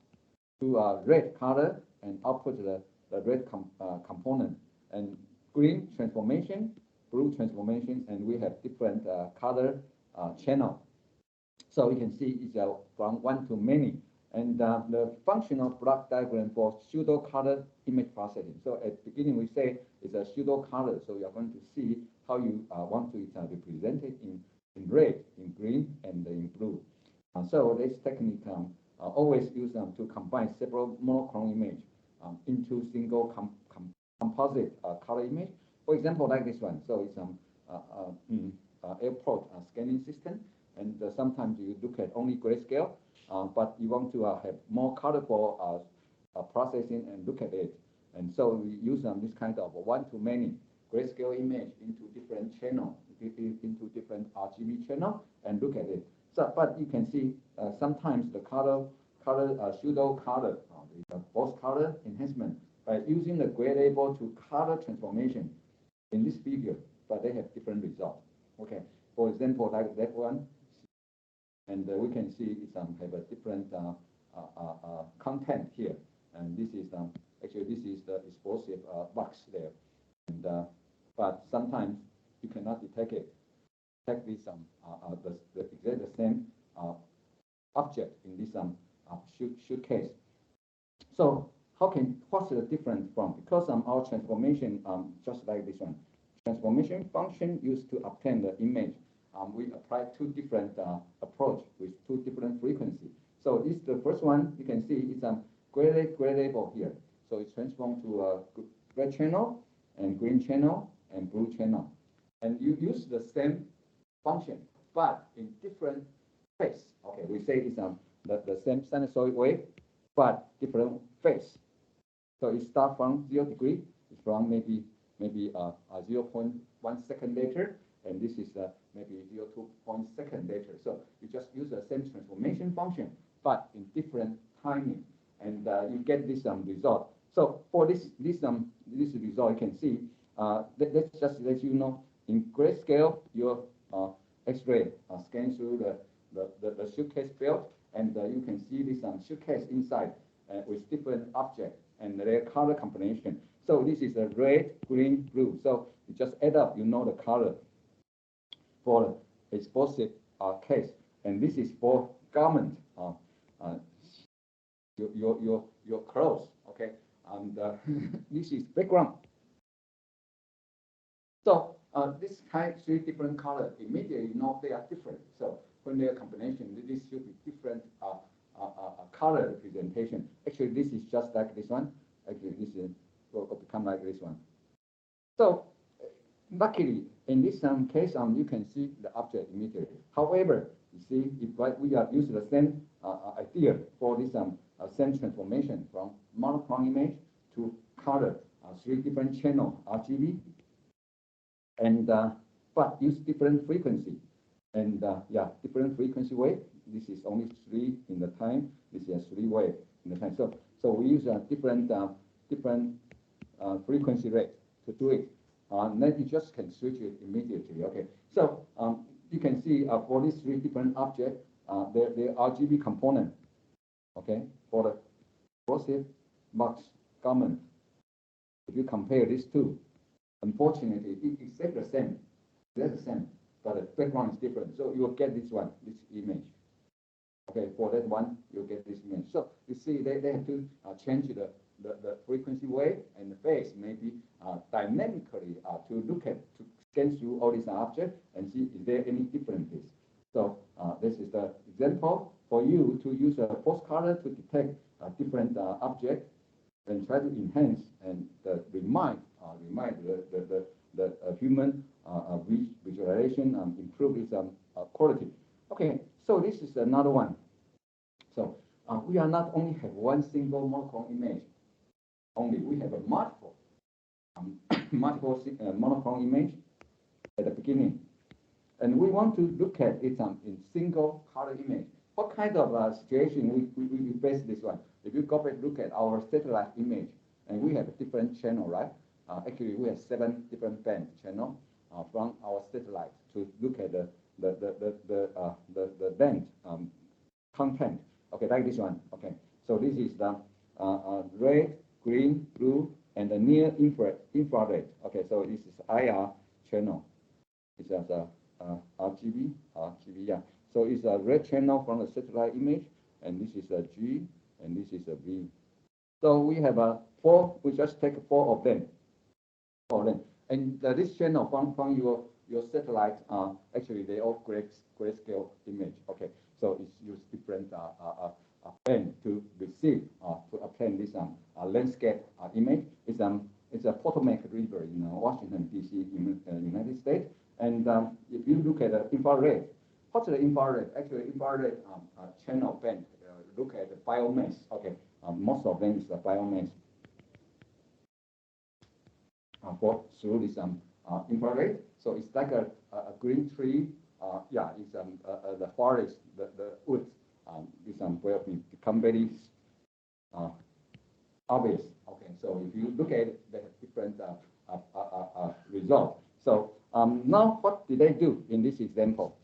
to a red color and output the red component, and green transformation, blue transformation, and we have different color channel. So you can see it's from one to many. And the functional block diagram for pseudo color image processing. So at the beginning we say it's a pseudo color. So you are going to see how you want to represent it in red, in green, and in blue. So this technique always used to combine several monochrome image into single composite color image. For example, like this one. So it's airport scanning system, and sometimes you look at only grayscale, but you want to have more colorful processing and look at it. And so we use this kind of one-to-many grayscale image into different channel, into different RGB channel, and look at it. So, but you can see sometimes the pseudo color, both color enhancement by using the gradable to color transformation in this figure, but they have different results. Okay, for example, like that one, and we can see it have a different content here, and this is actually this is the explosive box there, and but sometimes you cannot detect it. Detect this the same object in this shoot case. So what's the difference from? Because our transformation just like this one, transformation function used to obtain the image. We apply 2 different approach with 2 different frequencies. So this the first one. You can see it's gradable here. So it's transformed to a red channel and green channel and blue channel, and you use the same function but in different phase. Okay, we say it's the same sinusoid wave but different phase. So it starts from 0 degree. It's from maybe 0.1 second later, and this is maybe 0.2 second later. So you just use the same transformation function, but in different timing, and you get this result. So for this result, you can see. Let's just let you know, in grayscale, your X-ray scans through the suitcase field, and you can see this suitcase inside with different objects and their color combination. So this is a red, green, blue. So you just add up, you know the color for the explosive case, and this is for garment, your clothes, okay, and this is background. So this kind 3 different colors, immediately you know they are different. So when they are combination, this should be different color representation. Actually, this is just like this one. Actually, this will become like this one. So luckily, in this case, you can see the object immediately. However, you see, if we are using the same idea for this same transformation from monochrome image to color, 3 different channel RGB, and but use different frequency, and different frequency wave. This is only 3 in the time. This is 3 wave in the time. So we use a different frequency rate to do it. Then you just can switch it immediately. Okay. So you can see for these 3 different objects, the RGB component. Okay. For the explosive box garment, if you compare these 2, unfortunately, it's the same. They're the same, but the background is different. So you will get this one, this image. Okay, for that one, you'll get this image. So you see, they have to change the frequency wave and the phase maybe dynamically to look at, to scan through all these objects and see is there any differences. So this is the example for you to use a post color to detect different objects and try to enhance and remind remind the human visualization, improve its quality. Okay, so this is another one. So we are not only have one single monochrome image, only we have a multiple monochrome image at the beginning. And we want to look at it in single color image. What kind of situation we base this one? If you go back look at our satellite image, and we have a different channel, right? Actually, we have 7 different band channel from our satellite to look at the band content. Okay, like this one. Okay, so this is the red, green, blue, and the near infrared. Okay, so this is IR channel. It's as a RGB, yeah. So it's a red channel from the satellite image, and this is a G, and this is a V. So we have 4. We just take 4 of them. And this channel from your satellite, actually they all grayscale image. Okay, so it's use different band to receive to obtain this landscape image. It's a Potomac River in Washington D.C. in United States. And if you look at the infrared, what's the infrared? Actually, infrared channel band. Look at the biomass. Okay, most of them is the biomass. Through this infrared, so it's like a green tree. Yeah, it's the forest, the woods. This will become very obvious. Okay, so if you look at it, they have different results. So now, what did they do in this example?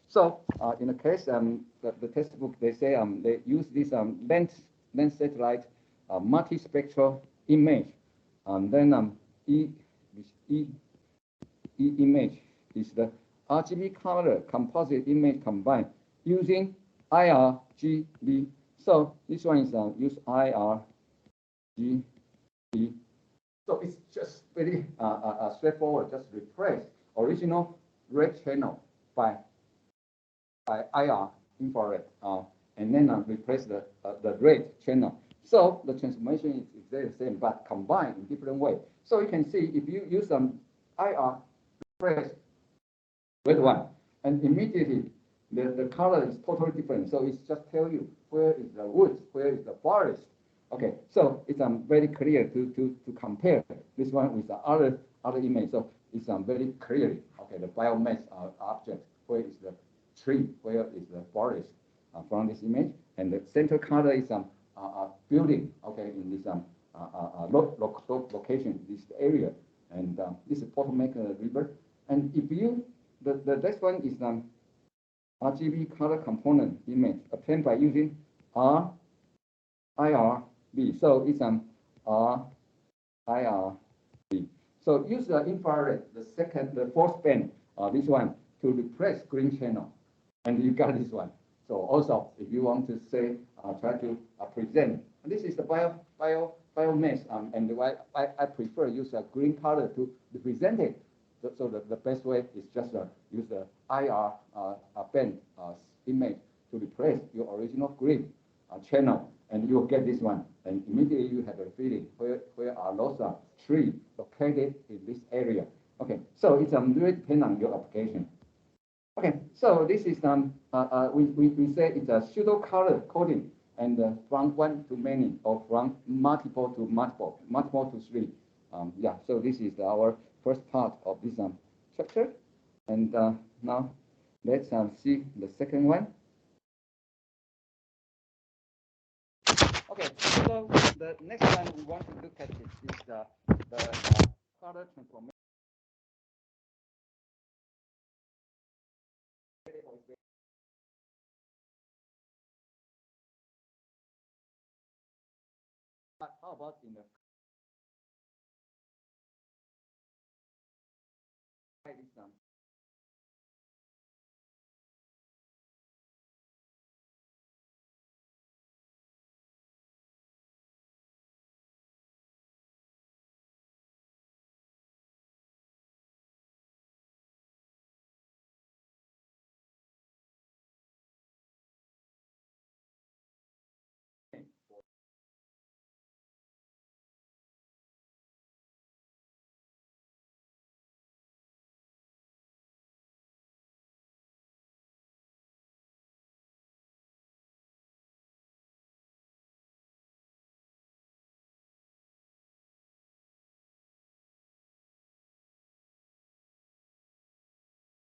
So in the case, the textbook, they say they use this lens satellite multispectral image, and then image is the RGB color composite image combined using IRGB. So this one is use IRGB. So it's just very straightforward. Just replace original red channel by IR infrared, and then replace the red channel. So the transformation is exactly the same, but combined in different way. So you can see if you use some IR replace red one, and immediately the color is totally different. So it's just tell you where is the woods, where is the forest. Okay, so it's very clear to compare this one with the other image. So it's very clearly, okay, the biomass object, where is the tree, where is the forest from this image, and the center color is building, okay, in this location, this area, and this is Potomac River. And if you the next one is RGB color component image obtained by using IRB. So it's IRB. So use the infrared, the fourth band, this one, to replace green channel, and you got this one. So also, if you want to say, try to present, this is the biomass, and I prefer use a green color to present it. So the best way is just use the IR band image to replace your original green channel, and you will get this one. And immediately you have a feeling where are those trees located in this area. Okay, so it's really depend on your application. Okay, so this is we say it's a pseudo color coding, and from one to many, or from multiple to multiple to 3. Yeah, so this is our first part of this chapter, and now let's see the second one. Okay, so the next one we want to look at is the color transformation. But how about in the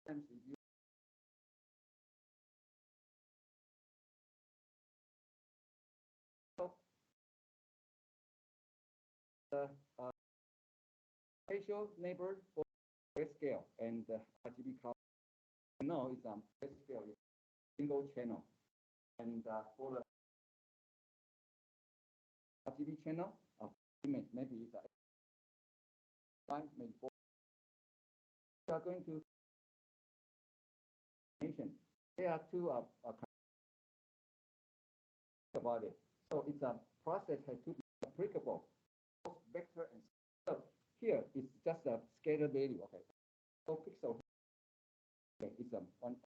Sometimes if you the spatial neighbor for grayscale and RGB color. Now it's grayscale is single channel, and for the RGB channel image maybe it's maybe 4. We are going to mention there are two about it. So it's a process has to be applicable both vector and so here it's just a scalar value. Okay, so pixel okay, it's a one,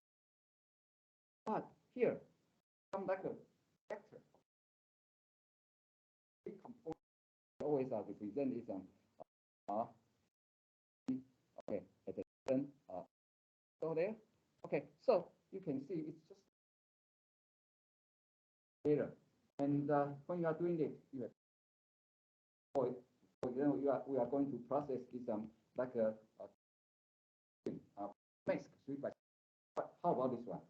but here come like a vector. Big component always represent is okay at the end so there. Okay, so you can see it's just data. And when you are doing it, you have, for example, we are going to process this like a mask 3 by. But how about this one?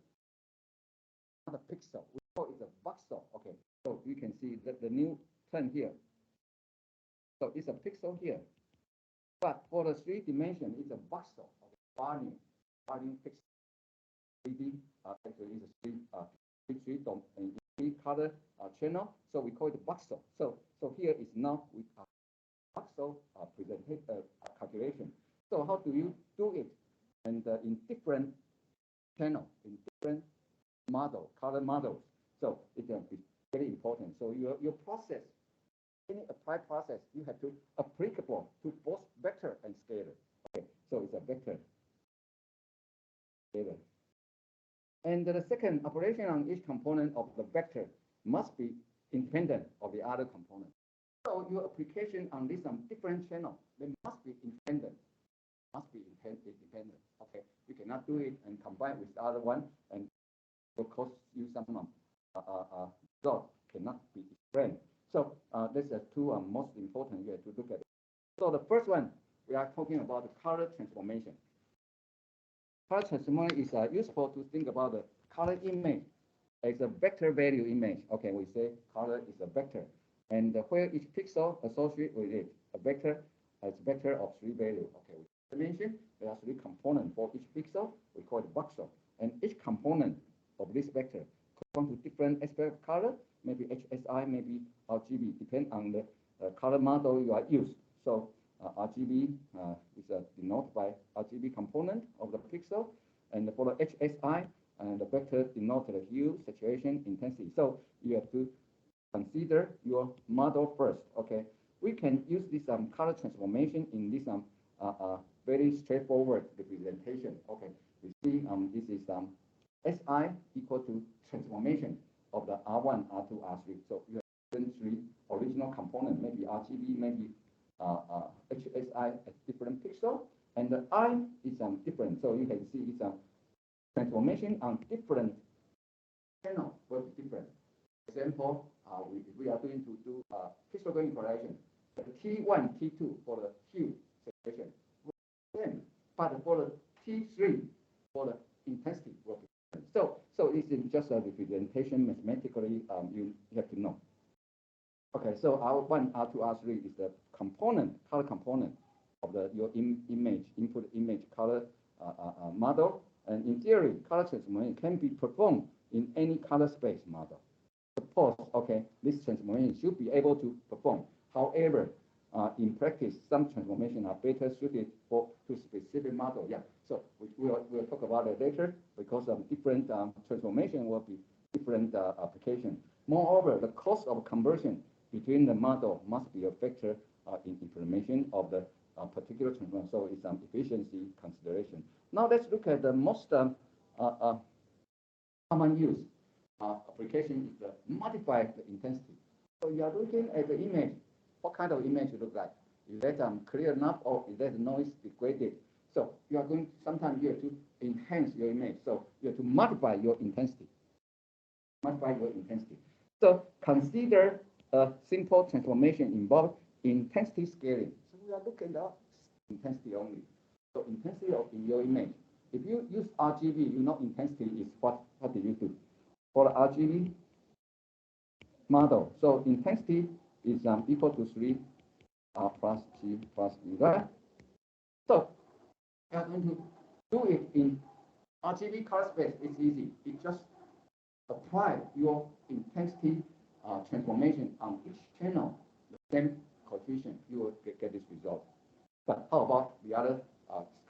Not a pixel. We call it a voxel. Okay, so you can see that the new term here. So it's a pixel here, but for the 3 dimension, it's a voxel. Okay, volume pixel. 3D actually is a 3 color channel, so we call it voxel. So here is now with voxel calculation. So how do you do it? And in different channel, in different model, color models. So it's very important. So your process, any applied process, you have to applicable to both vector and scalar. Okay, so it's a vector. Scalar. And the second, operation on each component of the vector must be independent of the other component. So your application on this different channel, they must be independent. Must be independent. Okay, you cannot do it and combine with the other one, and will cost you some result cannot be explained. So these are two most important you have to look at it. So the first one, we are talking about the color transformation. Color transformation is useful to think about the color image as a vector value image. Okay, we say color is a vector, and where each pixel associated with it, a vector as vector of 3 values. Okay, we mentioned there are 3 components for each pixel. We call it voxel, and each component of this vector corresponds to different aspect of color, maybe HSI, maybe RGB, depend on the color model you are used. So RGB is denoted by RGB component of the pixel, and for the HSI, the vector denotes the hue, saturation, intensity. So you have to consider your model first. Okay, we can use this color transformation in this very straightforward representation. Okay, we see this is SI equal to transformation of the R1, R2, R3. So you have 3 original components, maybe RGB, maybe HSI as different pixel, and the I is different. So you can see it's transformation on different channels will be different. For example, we are going to do histogram correction. The T1, T2 for the hue saturation, but for the T3 for the intensity will be different. So this is just a representation mathematically. You have to know. Okay, so R1, R2, R3 is the component, color component of your image, input image color model. And in theory, color transformation can be performed in any color space model. Suppose, okay, this transformation should be able to perform. However, in practice, some transformations are better suited to specific model. Yeah, so we'll talk about it later because different transformation will be different application. Moreover, the cost of conversion between the model must be a factor in implementation of the particular transformation. So it's efficiency consideration. Now let's look at the most common use application is to modify the intensity. So you are looking at the image. What kind of image it look like? Is that clear enough, or is that noise degraded? So you are going. Sometimes you have to enhance your image. So you have to modify your intensity. Modify your intensity. So consider a simple transformation involved intensity scaling. So we are looking at intensity only. So intensity in your image. if you use RGB, you know intensity is what do you do? For the RGB model, so intensity is equal to 3 plus G plus E, right? So we are going to do it in RGB color space. It's easy. It just apply your intensity transformation on each channel, the same coefficient, you will get this result. But how about the other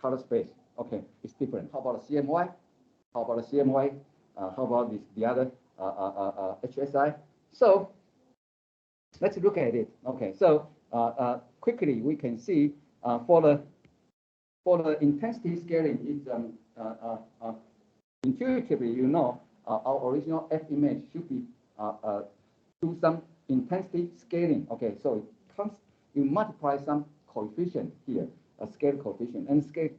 color space? Okay, it's different. How about the CMY? How about the CMY? How about the other HSI? So let's look at it. Okay, so quickly we can see for the intensity scaling, it's intuitively, you know, our original F image should be do some intensity scaling. Okay, so you multiply some coefficient here, a scale coefficient, and scale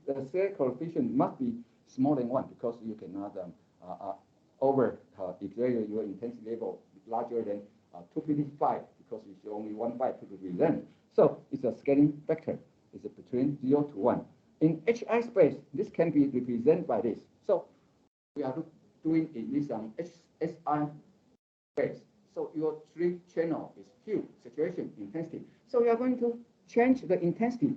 coefficient must be smaller than 1 because you cannot exaggerate your intensity level larger than 255 because it's only 1 byte to represent. So it's a scaling factor. It's between 0 to 1. In HI space, this can be represented by this. So we are doing in this SI space. So your 3 channel is hue, saturation, intensity. So we are going to change the intensity.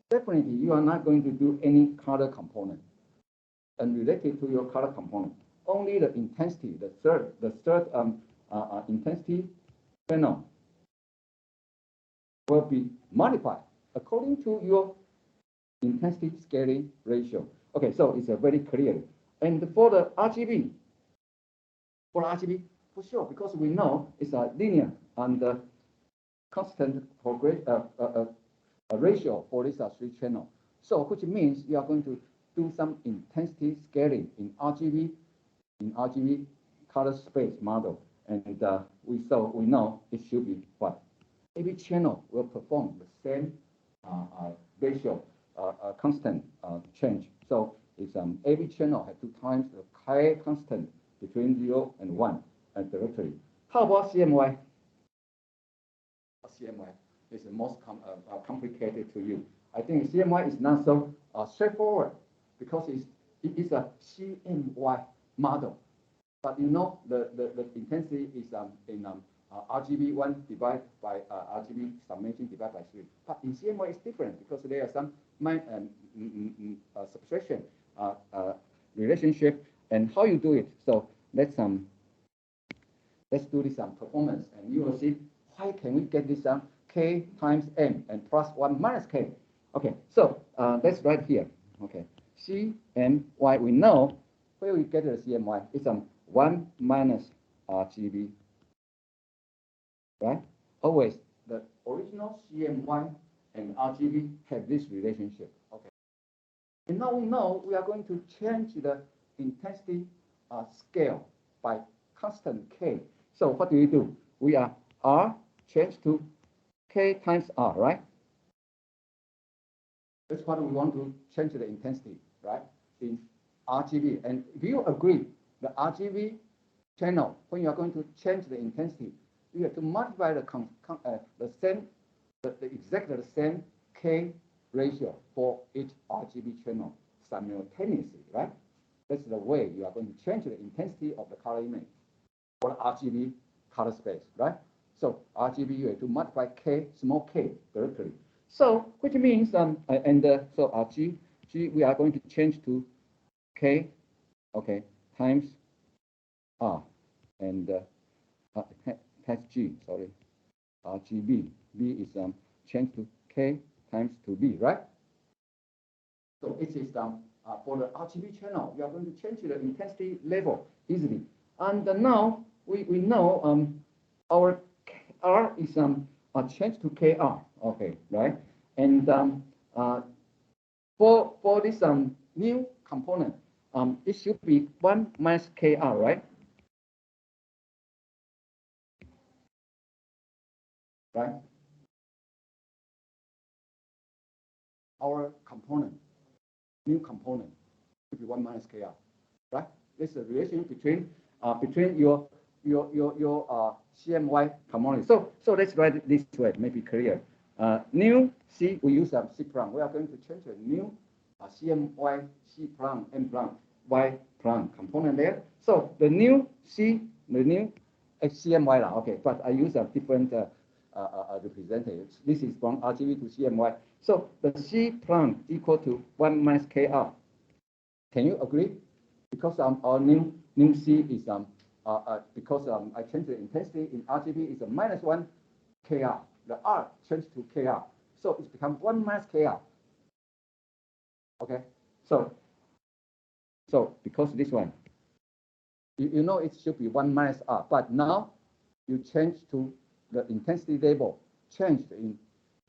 Definitely, you are not going to do any color component unrelated to your color component. Only the intensity, the third intensity channel will be modified according to your intensity scaling ratio. Okay, so it's very clear. And for the RGB, for sure, because we know it's a linear and constant ratio for this 3 channel. So which means you are going to do some intensity scaling in RGB color space model. And we know it should be what? Every channel will perform the same ratio, constant change. So it's every channel has 2 times the K constant between 0 and 1 directly. How about CMY? CMY is the most complicated to you. I think CMY is not so straightforward because it is a CMY model. But you know the intensity is in RGB 1 divided by RGB summation divided by 3. But in CMY it's different because there are some subtraction relationship and how you do it. So let's do this performance, and you will see why can we get this K times M and plus 1 minus K. Okay, so let's write here. Okay, CMY, we know where we get the CMY. It's 1 minus RGB, right? Always the original CMY and RGB have this relationship. Okay, and now we know we are going to change the intensity scale by constant K. So what do? We are R changed to K times R, right? That's what we want to change the intensity, right? In RGB. And if you agree, the RGB channel, when you are going to change the intensity, you have to multiply exactly the same K ratio for each RGB channel simultaneously, right? That's the way you are going to change the intensity of the color image for RGB color space, right? So RGB, you have to multiply K, small k, directly. So which means, so G, we are going to change to K, okay, times R, and that's G, sorry, RGB. B is changed to K times to B, right? So it is for the RGB channel, we are going to change the intensity level easily. And now we know our R is changed to KR, okay, right? And for this new component, it should be 1 minus KR, right? Right? Our component, new component, should be 1 minus KR, right? This is a relation between your CMY component. So let's write it this way, maybe clear. New C, we use C prime. We are going to change the new CMY, C prime, M prime, Y prime component there. So the new CMY lah, okay, but I use a different representative. This is from RGB to CMY. So the C prime equal to 1 minus KR. Can you agree? Because our new C is because I changed the intensity in RGB is a minus 1 KR. The R changed to KR. So it's become 1 minus KR. Okay, so because this one, you know it should be 1 minus R, but now you change to the intensity label changed in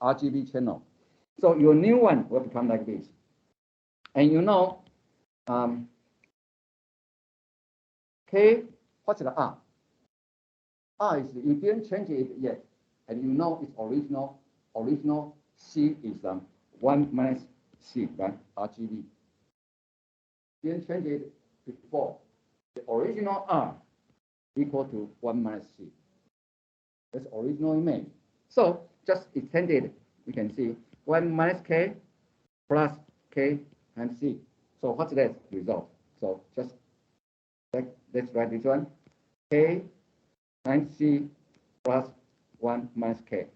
RGB channel. So your new one will become like this. And you know, K, what's the R? R is, you didn't change it yet. And you know its original C is 1 minus C, right? RGB. Didn't change it before. The original R equal to 1 minus C. That's original image. So just extended, we can see 1 minus K plus K times C. So what's that result? So just let's write this one. K times C plus 1 minus K.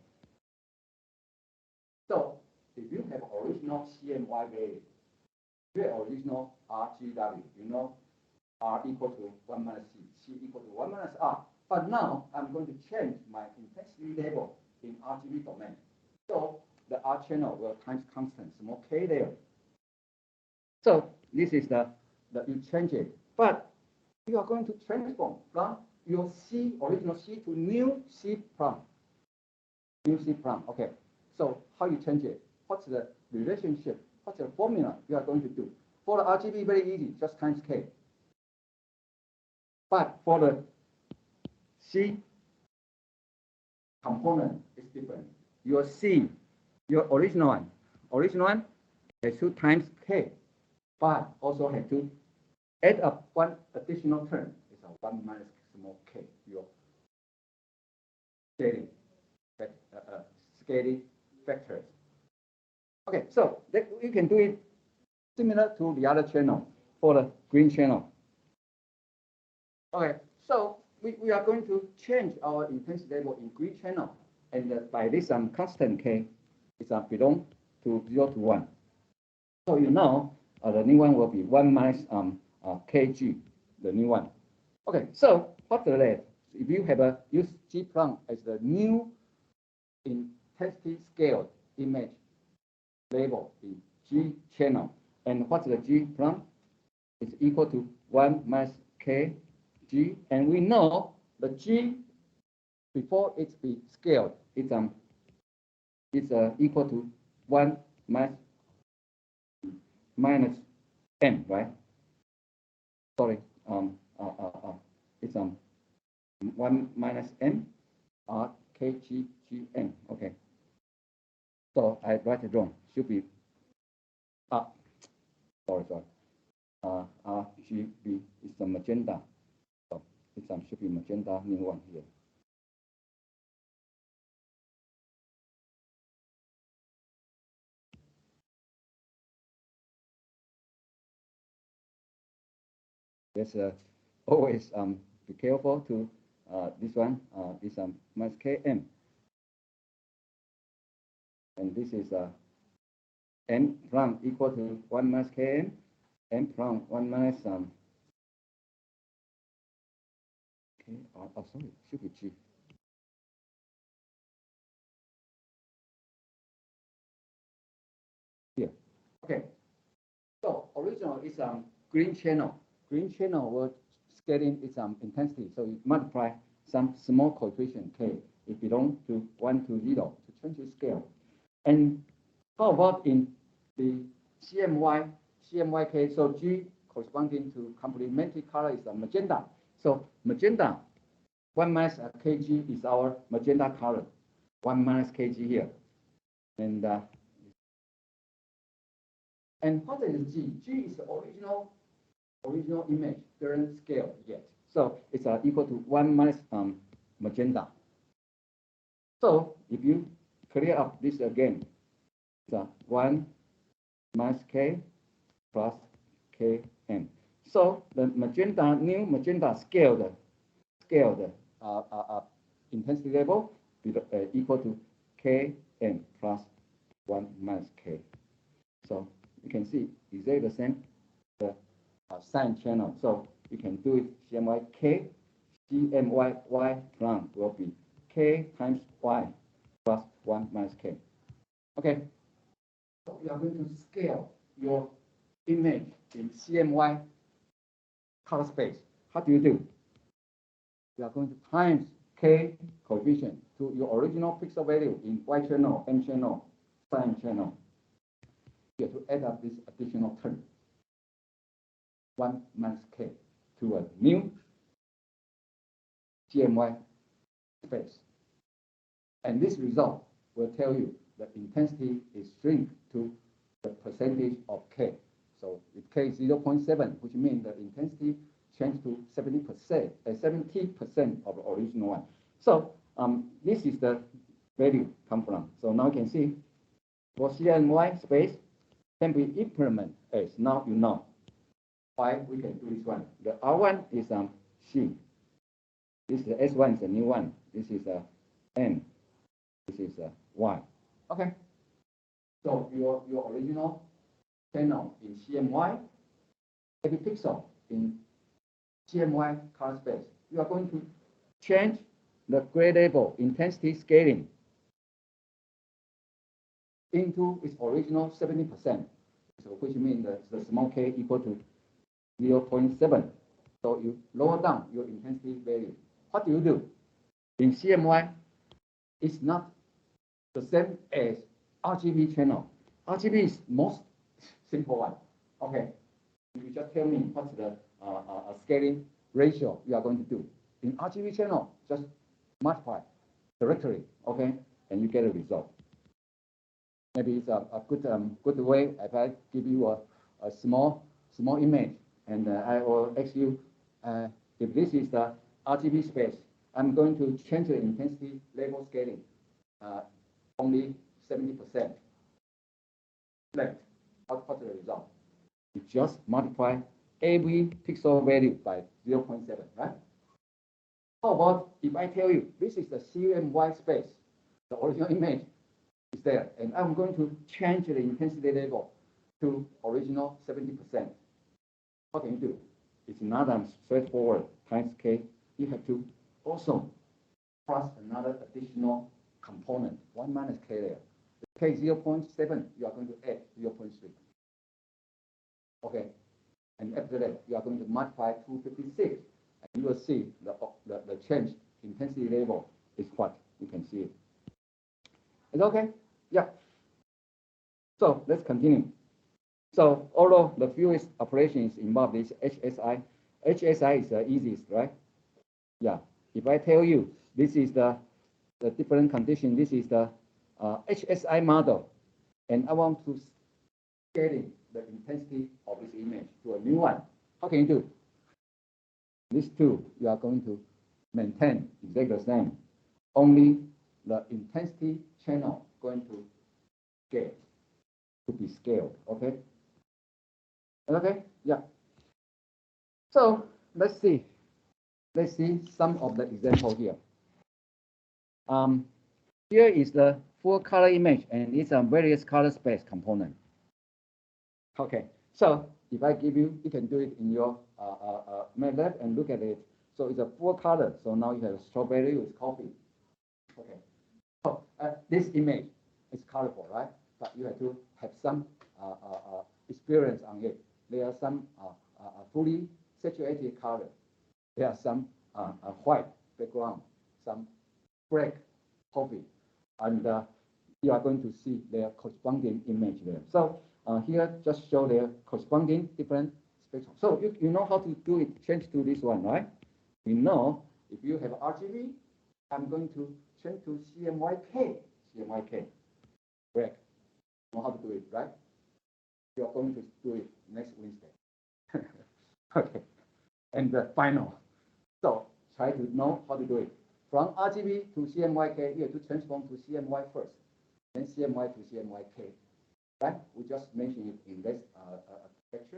So if you have original CMY value, your original RGW, you know R equal to 1 minus C, C equal to 1 minus R. But now I'm going to change my intensity label in RGB domain. So the R channel will times constant, small k there. So this is you change it. But you are going to transform from your C, original C to new C prime. New C prime, okay. So how you change it? What's the relationship? What's the formula you are going to do? For the RGB, very easy, just times K. But for the C component, it's different. Your C, your original one has 2 times K, but also have to add up one additional term. It's a 1 minus small k, your scaling factors. Okay, so you can do it similar to the other channel for the green channel. Okay, so we are going to change our intensity level in green channel, and by this constant k is belong to 0 to 1. So you know the new one will be 1 minus kg, the new one. Okay, so what's the rate? If you have use G prime as the new intensity scale image label in G channel, and what's the G prime? It's equal to 1 minus k G, and we know the G before it's be scaled, it's equal to 1 minus n, right? Sorry, it's 1 minus n r k g g n. Okay. So I write it wrong. Should be sorry. R G B is the magenta. So it should be magenta new one here. There's always be careful to this one, this minus km, and this is n prime equal to 1 minus km, n prime 1 minus sorry, should be g. Here, okay. So original is green channel. Green channel will scaling its intensity. So you multiply some small coefficient k. It belongs to 1 to 0 to change the scale. And how about in the CMYK? So G corresponding to complementary color is magenta. So magenta, 1 minus kg is our magenta color. 1 minus kg here. And what is G? G is the original image, current scale yet. So it's equal to 1 minus magenta. So if you clear up this again, it's 1 minus k plus Km. So the new magenta scaled intensity level equal to Km plus 1 minus K. So you can see exactly the same sine channel. So you can do it CMY K, CMY Y prime will be K times Y plus 1 minus K. Okay, so we are going to scale your image in CMY color space. How do you do? We are going to times K coefficient to your original pixel value in Y channel, N channel, sine channel. You have to add up this additional term, 1 minus K, to a new CMY space. And this result will tell you the intensity is shrink to the percentage of K. So if K is 0.7, which means the intensity changed to 70%, 70% of the original one. So this is the value come from. So now you can see for CMY space can be implemented as now you know why we can do this one. The R1 is C. This is S1 is a new one. This is N. This is Y. Okay. So your original channel in CMY, every pixel in CMY color space, you are going to change the gradable intensity scaling into its original 70%, so which means the small k equal to 0.7. So you lower down your intensity value. What do you do? In CMY, it's not the same as RGB channel. RGB is most simple one. Okay, you just tell me what's the scaling ratio you are going to do. In RGB channel, just multiply directly, okay, and you get a result. Maybe it's a good way if I give you a small image, and I will ask you if this is the RGB space. I'm going to change the intensity level scaling only 70%. Left. What's the result? You just multiply every pixel value by 0.7, right? How about if I tell you this is the CMY space, the original image is there, and I'm going to change the intensity level to original 70%. What can you do? It's not straightforward times K. You have to also plus another additional component, 1 minus K there. K 0.7, you are going to add 0.3. Okay, and after that, you are going to multiply 256, and you will see the change intensity level is what you can see it. Is it okay? Yeah. So let's continue. So although the fewest operations involve this HSI, HSI is the easiest, right? Yeah. If I tell you this is the different condition, this is the HSI model, and I want to scale the intensity of this image to a new one, how can you do? These two, you are going to maintain exactly the same. Only the intensity channel going to be scaled, okay? Okay, yeah. So let's see some of the example here. Here is the full color image, and it's a various color space component. Okay, so if I give you, you can do it in your MATLAB and look at it. So it's a full color. So now you have strawberry with coffee. Okay, so this image is colorful, right? But you have to have some experience on it. There are some fully saturated color. There are some white background, some black coffee, and you are going to see their corresponding image there. So here just show their corresponding different spectrum. So you know how to do it, change to this one, right? We know if you have RGB, I'm going to change to CMYK. Correct. You know how to do it, right? You are going to do it next Wednesday. Okay. And the final. So try to know how to do it. From RGB to CMYK, you have to transform to CMY first, then CMY to CMYK. Right? We just mentioned it in this lecture.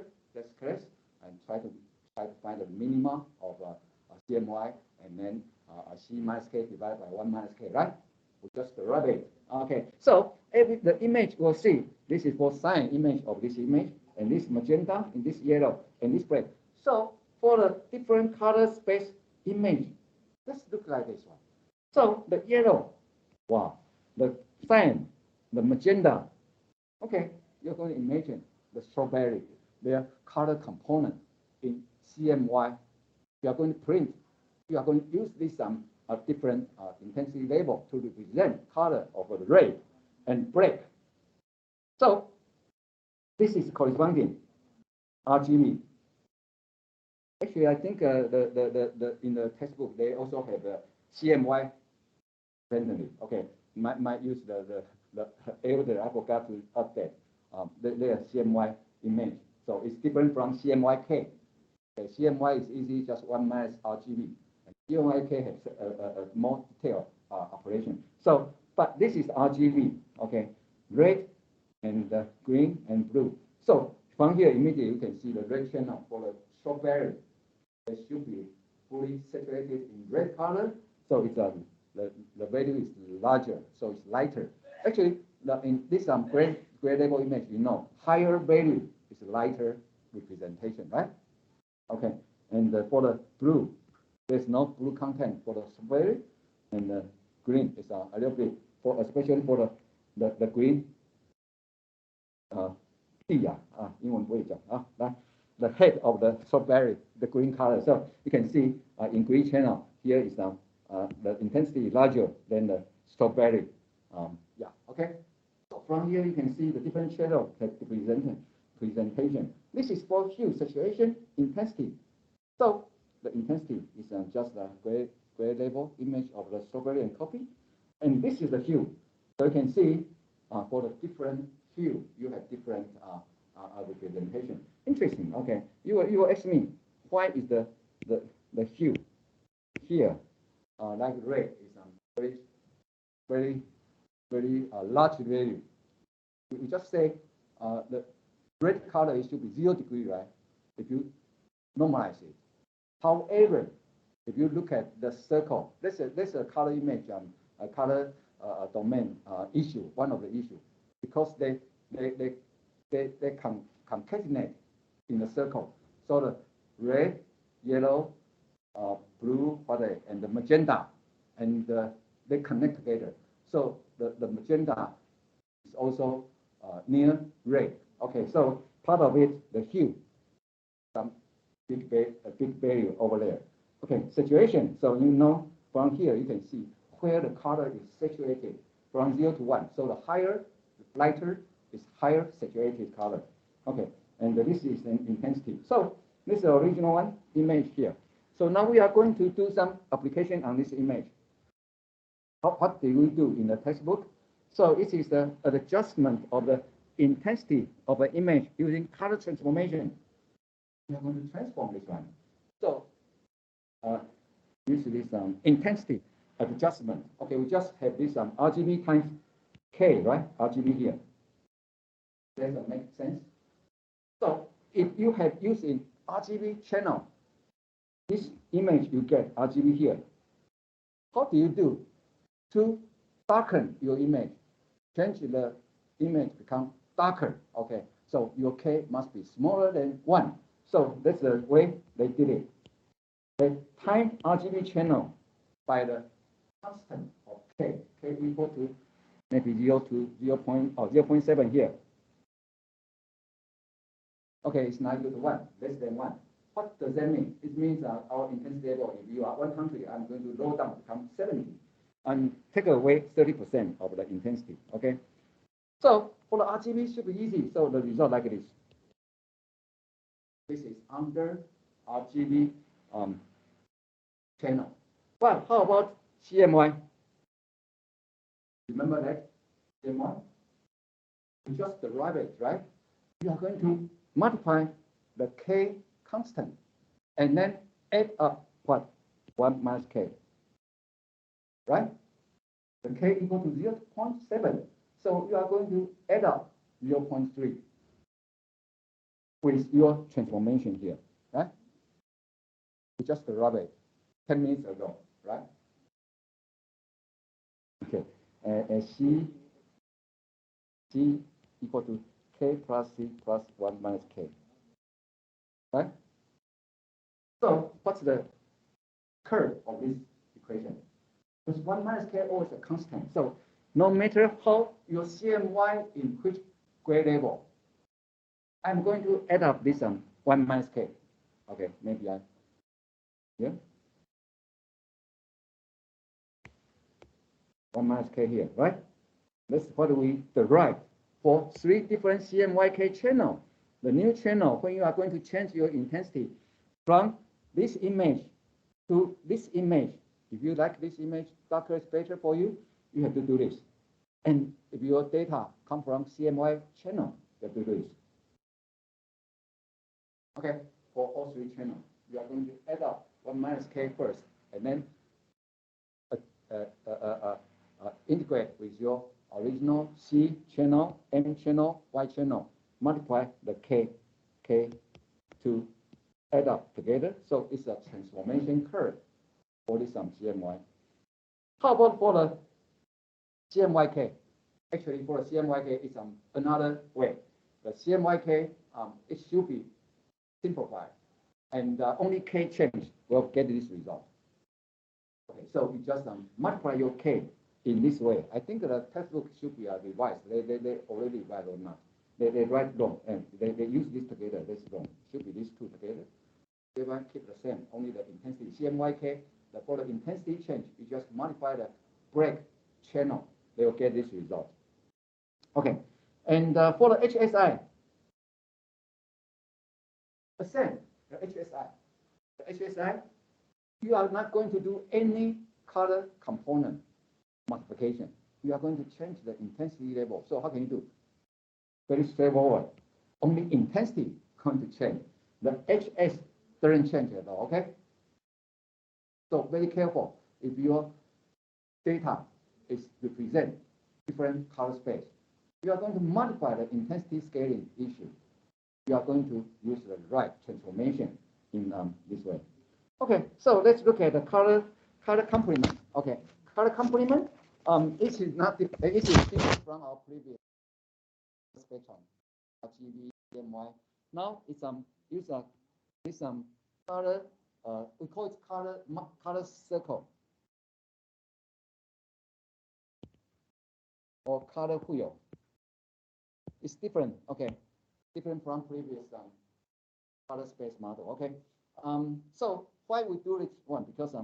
CMY, and then C minus K divided by 1 minus K, right? We just rub it. Okay, so the image we'll see, this is for sign image of this image, and this magenta, and this yellow, and this black. So for the different color space image, let's look like this one. So the yellow, wow, the cyan, the magenta. Okay, you're going to imagine the strawberry, their color component in CMY. You are going to print. You are going to use this different intensity label to represent color of the red and black. So this is corresponding RGB. Actually, I think in the textbook they also have a CMY randomly. Okay, might use the elder. I forgot to update their CMY image. So it's different from CMYK. Okay, CMY is easy, just 1 minus RGB. And CMYK has a more detailed operation. So, but this is RGB. Okay, red and green and blue. So from here, immediately you can see the red channel for the strawberry. It should be fully saturated in red color. So it's the value is larger, so it's lighter. Actually, in this gray label image, you know, higher value is lighter representation, right? Okay, and for the blue, there's no blue content for the strawberry, and the green is a little bit especially for the green. 英文不会讲啊，来。The head of the strawberry, the green color. So you can see in green channel here is the intensity larger than the strawberry. Yeah, okay. So from here you can see the different channel presentation. This is for hue, saturation, intensity. So the intensity is just the gray label image of the strawberry and coffee, and this is the hue. So you can see for the different hue you have different representation. Interesting. Okay, you will ask me why is the hue here like red is very large value. We just say the red color should be 0 degree, right? If you normalize it. However, if you look at the circle, that's a color image a color domain issue. One of the issues because they concatenate in the circle. So the red, yellow, blue, and the magenta, and they connect together. So the magenta is also near red. Okay, so part of it, the hue, some big value over there. Okay, saturation. So you know from here you can see where the color is saturated from 0 to 1. So the higher, lighter is higher saturated color. Okay, and this is an intensity. So this is the original one image here. So now we are going to do some application on this image. What do we do in the textbook? So it is an adjustment of the intensity of an image using color transformation. We are going to transform this one. So use this intensity adjustment. Okay, we just have this RGB times K, right? RGB here. Does that make sense? So if you have used in RGB channel, this image you get RGB here. What do you do to darken your image? Change the image become darker. Okay, so your K must be smaller than 1. So that's the way they did it. They time RGB channel by the constant of K. K equal to maybe 0 to 0.7 here. Okay, it's not equal to 1, less than 1. What does that mean? It means our intensity level, if you are 100, I'm going to lower down to become 70 and take away 30% of the intensity. Okay, so for the RGB should be easy. So the result like this. This is under RGB channel. But how about CMY? Remember that CMY? You just derive it, right? You are going to multiply the K constant and then add up what? 1 minus K, right? The K equal to 0.7. So you are going to add up 0.3 with your transformation here, right? You just derive it. 10 minutes ago, right? Okay, C equal to K plus C plus 1 minus K, right? So what's the curve of this equation? Because 1 minus K always a constant. So no matter how your CMY in which grade level, I'm going to add up this 1 minus K. Okay, maybe yeah. 1 minus K here, right? That's what we derive for 3 different CMYK channels. The new channel, when you are going to change your intensity from this image to this image, if you like this image, darker is better for you, you have to do this. And if your data come from CMY channel, you have to do this. Okay, for all 3 channels, you are going to add up 1 minus K first, and then integrate with your original C channel, M channel, Y channel, multiply the K to add up together. So it's a transformation curve for this CMY. How about for the CMYK? Actually, for the CMYK, it's another way. The CMYK, it should be simplified, and only K change will get this result. Okay, so you just multiply your K in this way. I think the textbook should be revised. They already revised or not. They write wrong, and they use this together. That's wrong. Should be these two together. They will keep the same. Only the intensity CMYK. For the intensity change, you just multiply the break channel. They will get this result. Okay, and for the HSI, the same. The HSI, you are not going to do any color component modification. You are going to change the intensity level. So how can you do? Very straightforward. Only intensity going to change. The HS doesn't change at all, okay? So very careful. If your data is represent different color space, you are going to modify the intensity scaling issue. You are going to use the right transformation in this way. Okay, so let's look at the color complement. Okay, color complement. It is not. It is different from our previous spectrum, RGB, CMY. Now it's use this color. We call it color circle or color wheel. It's different. Okay, different from previous color space model. Okay. So why we do this one? Because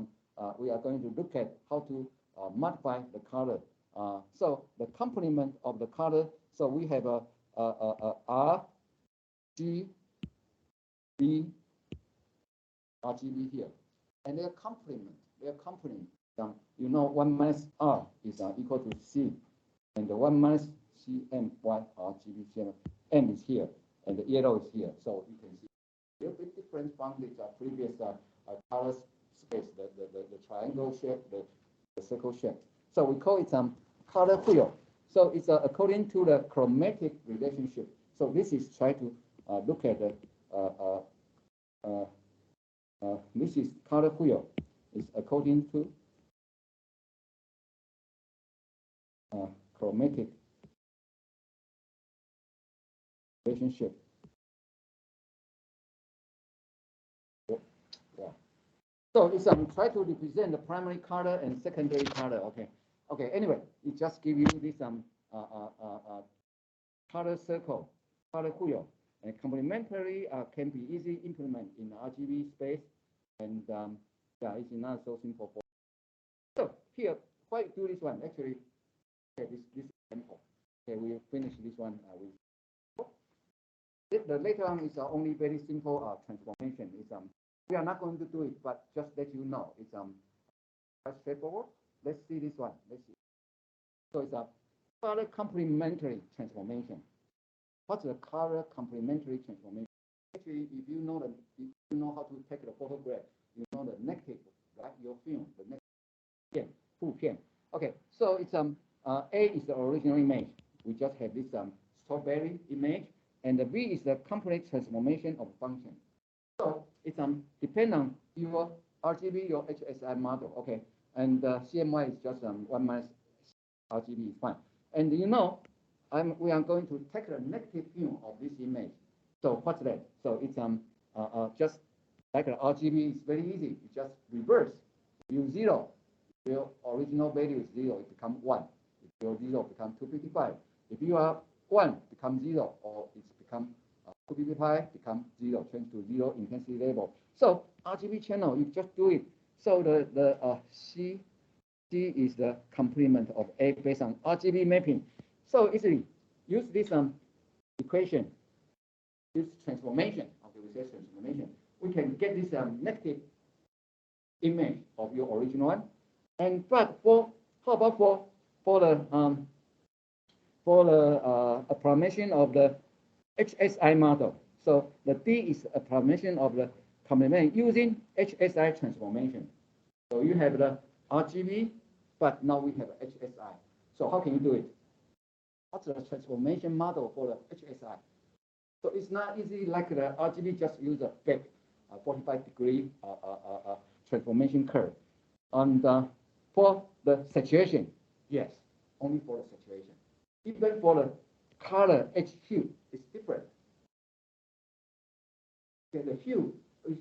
we are going to look at how to modify the color. So the complement of the color. So we have a R, G, B, RGB here, and their complement. You know, 1 minus R is equal to C, and the 1 minus CMY RGB CM. M is here, and the yellow is here. So you can see a little bit different from the previous color space, the triangle shape, the circle shape. So we call it color wheel. So it's according to the chromatic relationship. So this is try to look at the this is color wheel. It's according to chromatic relationship. Yeah. So it's try to represent the primary color and secondary color. Okay. Okay. Anyway, it just give you this color circle, color wheel, and complementary can be easy implement in RGB space, and yeah, it's not so simple for. So here, why do this one? Actually, okay, this example. Okay, we finish this one with. The later on is only very simple transformation. It's we are not going to do it, but just let you know it's quite straightforward. Let's see this one. Let's see. So it's a color complementary transformation. What's the color complementary transformation? Actually, if you know how to take the photograph, you know the negative, right? Your film, the negative, full film. Okay, so it's A is the original image. We just have this strawberry image. And the V is the complete transformation of function. So it's depend on your RGB, your HSI model, okay, and CMY is just 1 minus RGB is fine. And you know, we are going to take a negative view of this image. So what's that? So it's just like an RGB. It's very easy. You just reverse. You 0. Your original value is 0. It becomes 1. If your 0 becomes 255. If you are 1, becomes 0, or it's become 255, become 0, change to 0 intensity level. So RGB channel, you just do it. So the C is the complement of A based on RGB mapping. So easily use this equation, this transformation. Okay, we say transformation. We can get this negative image of your original one. And but how about for the approximation of the HSI model? So the D is approximation of the complement using HSI transformation. So you have the RGB, but now we have HSI. So how can you do it? What's the transformation model for the HSI? So it's not easy like the RGB, just use a fake 45-degree transformation curve. And for the saturation, yes, only for the saturation. Even for the color H hue, it's different. Okay, the hue,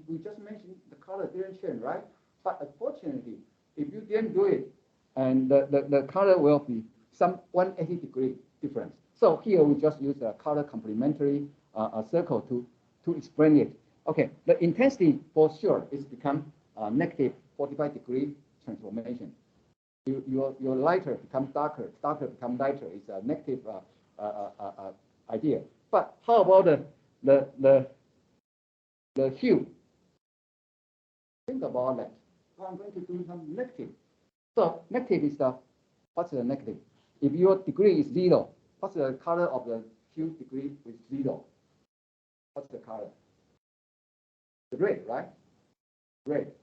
we just mentioned the color didn't change, right? But unfortunately, if you didn't do it, and the color will be some 180-degree difference. So here we just use a color complementary circle to explain it. Okay, the intensity for sure is become negative 45-degree transformation. Your lighter become darker, darker become lighter. It's a negative idea. But how about the hue? Think about that. I'm going to do some negative. So negative is what's the negative? If your degree is 0, what's the color of the hue degree with 0? What's the color? The red, right? Red.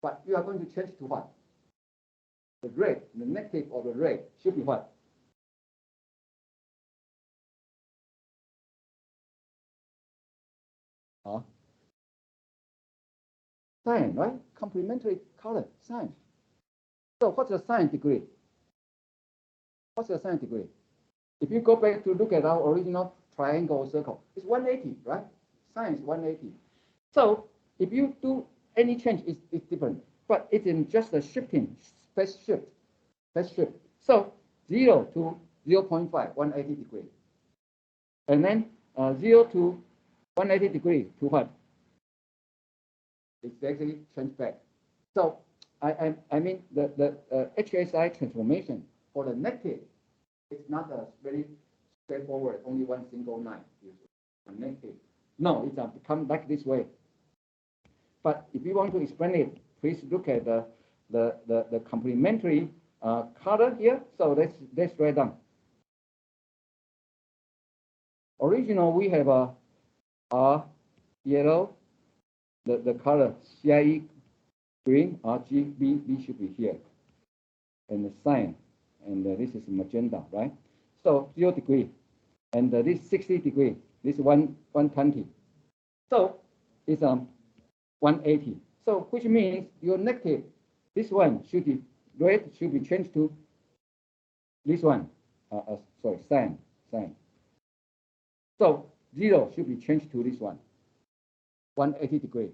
But you are going to change to what? The red, the negative of the red should be what? Cyan, right? Complementary color, cyan. So what's the cyan degree? What's the cyan degree? If you go back to look at our original triangle circle, it's 180, right? Cyan is 180. So if you do any change, it's different. But it's in just a shifting, phase shift. So 0 to 0.5, 180 degree. And then 0 to 180 degree to what? Exactly change back. So I mean the HSI transformation for the negative, it's not a very straightforward, only one single line. Negative. No, it's become like this way. But if you want to explain it, please look at the complementary color here. So let's write down. Original, we have a yellow, the color CIE green, RGB should be here, and the cyan, and this is magenta, right? So 0 degree, and this 60 degree, this 120. So it's 180. So which means your negative, this one should be red, should be changed to this one. Sorry, cyan. So 0 should be changed to this one, 180 degree.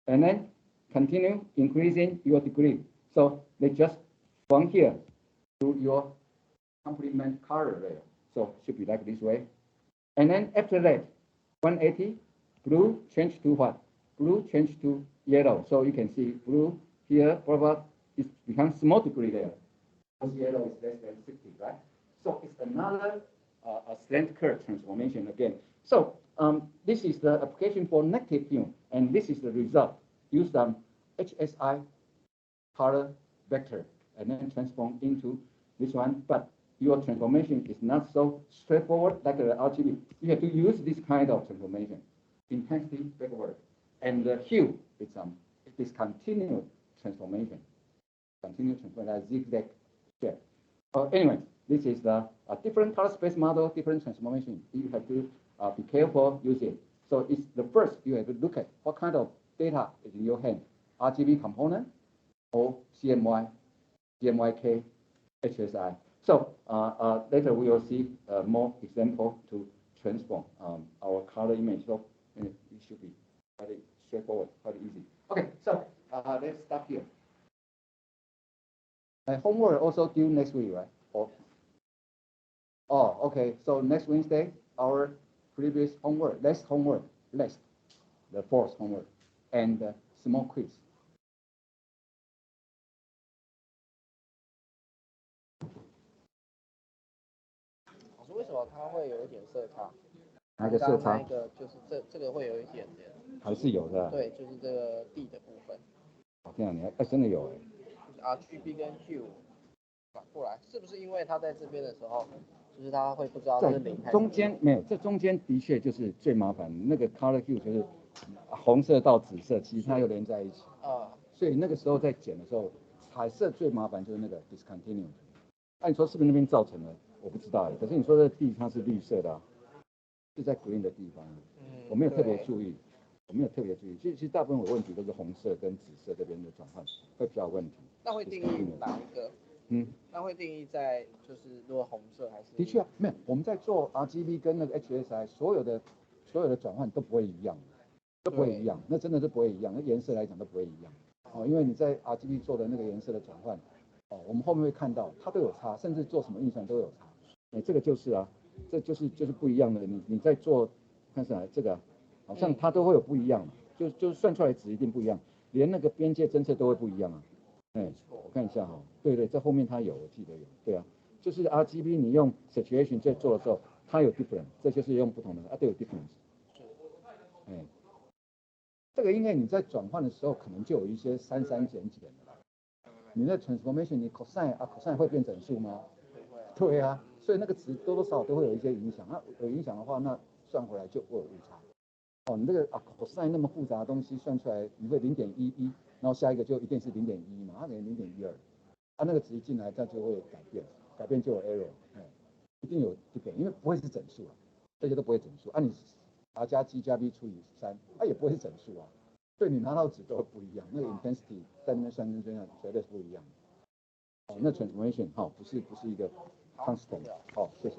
And then continue increasing your degree. So they just from here to your complement color layer. So should be like this way. And then after that, 180, blue change to what? Blue change to yellow. So you can see blue here, it becomes small degree there. Because yellow is less than 60, right? So it's another slant curve transformation again. So this is the application for negative hue, and this is the result. Use HSI color vector and then transform into this one. But your transformation is not so straightforward like the RGB. You have to use this kind of transformation, intensity backward, and the hue is continuous transformation, like zigzag shape. Anyway, this is a different color space model, different transformation. You have to be careful using it. So it's the first you have to look at what kind of data is in your hand, RGB component or CMY, CMYK, HSI. So later we will see more example to transform our color image. So it should be quite straightforward, quite easy. Okay, so let's stop here. Homework also due next week, right? Oh, okay. So next Wednesday, our previous homework, the fourth homework, and small quiz. 老师，为什么它会有一点色差？哪个色差？那个就是这个会有一点点。还是有的。对，就是这个 D 的部分。这样你还真的有哎。就是 RGB 跟 Q 反过来，是不是因为它在这边的时候，就是它会不知道是0还是中间没有，这中间的确就是最麻烦的那个 color Q 就是红色到紫色，其实它又连在一起。所以那个时候在剪的时候，彩色最麻烦就是那个 discontinue。那你说是不是那边造成的？我不知道哎。可是你说这地它是绿色的，是在 green 的地方。我没有特别注意。其实大部分的问题都是红色跟紫色这边的转换会比较有问题。那会定义哪一个？那会定义在就是如果红色还是？的确没有，我们在做 RGB 跟那个 HSI 所有的转换都不会一样，那真的是不会一样，那颜色来讲都不会一样。因为你在 RGB 做的那个颜色的转换，我们后面会看到它都有差，甚至做什么运算都有差。这个就是啊，这就是不一样的。你在做看起来这个。好像它都会有不一样，就是算出来值一定不一样，连那个边界侦测都会不一样啊。我看一下哈，对，这后面它有，我记得有，对啊，就是 RGB 你用 saturation 在做的时候，它有 difference， 这就是用不同的都有 difference。这个因为你在转换的时候可能就有一些删减的啦。你那 transformation 你 cosine 会变整数吗？对啊，所以那个值多多少少都会有一些影响。那有影响的话，那算回来就会有误差。你这个cosine 那么复杂的东西算出来，你会0.11，然后下一个就一定是0.1嘛，它可能0.12，那个值一进来它就会改变就有 error，一定有这个，因为不会是整数啊，这些都不会整数，你 R 加 G 加 B 除以3，它也不会是整数啊，所以你拿到值都会不一样，那个 intensity 在那边算跟这样绝对是不一样的。那 transformation 不是一个 constant，谢谢。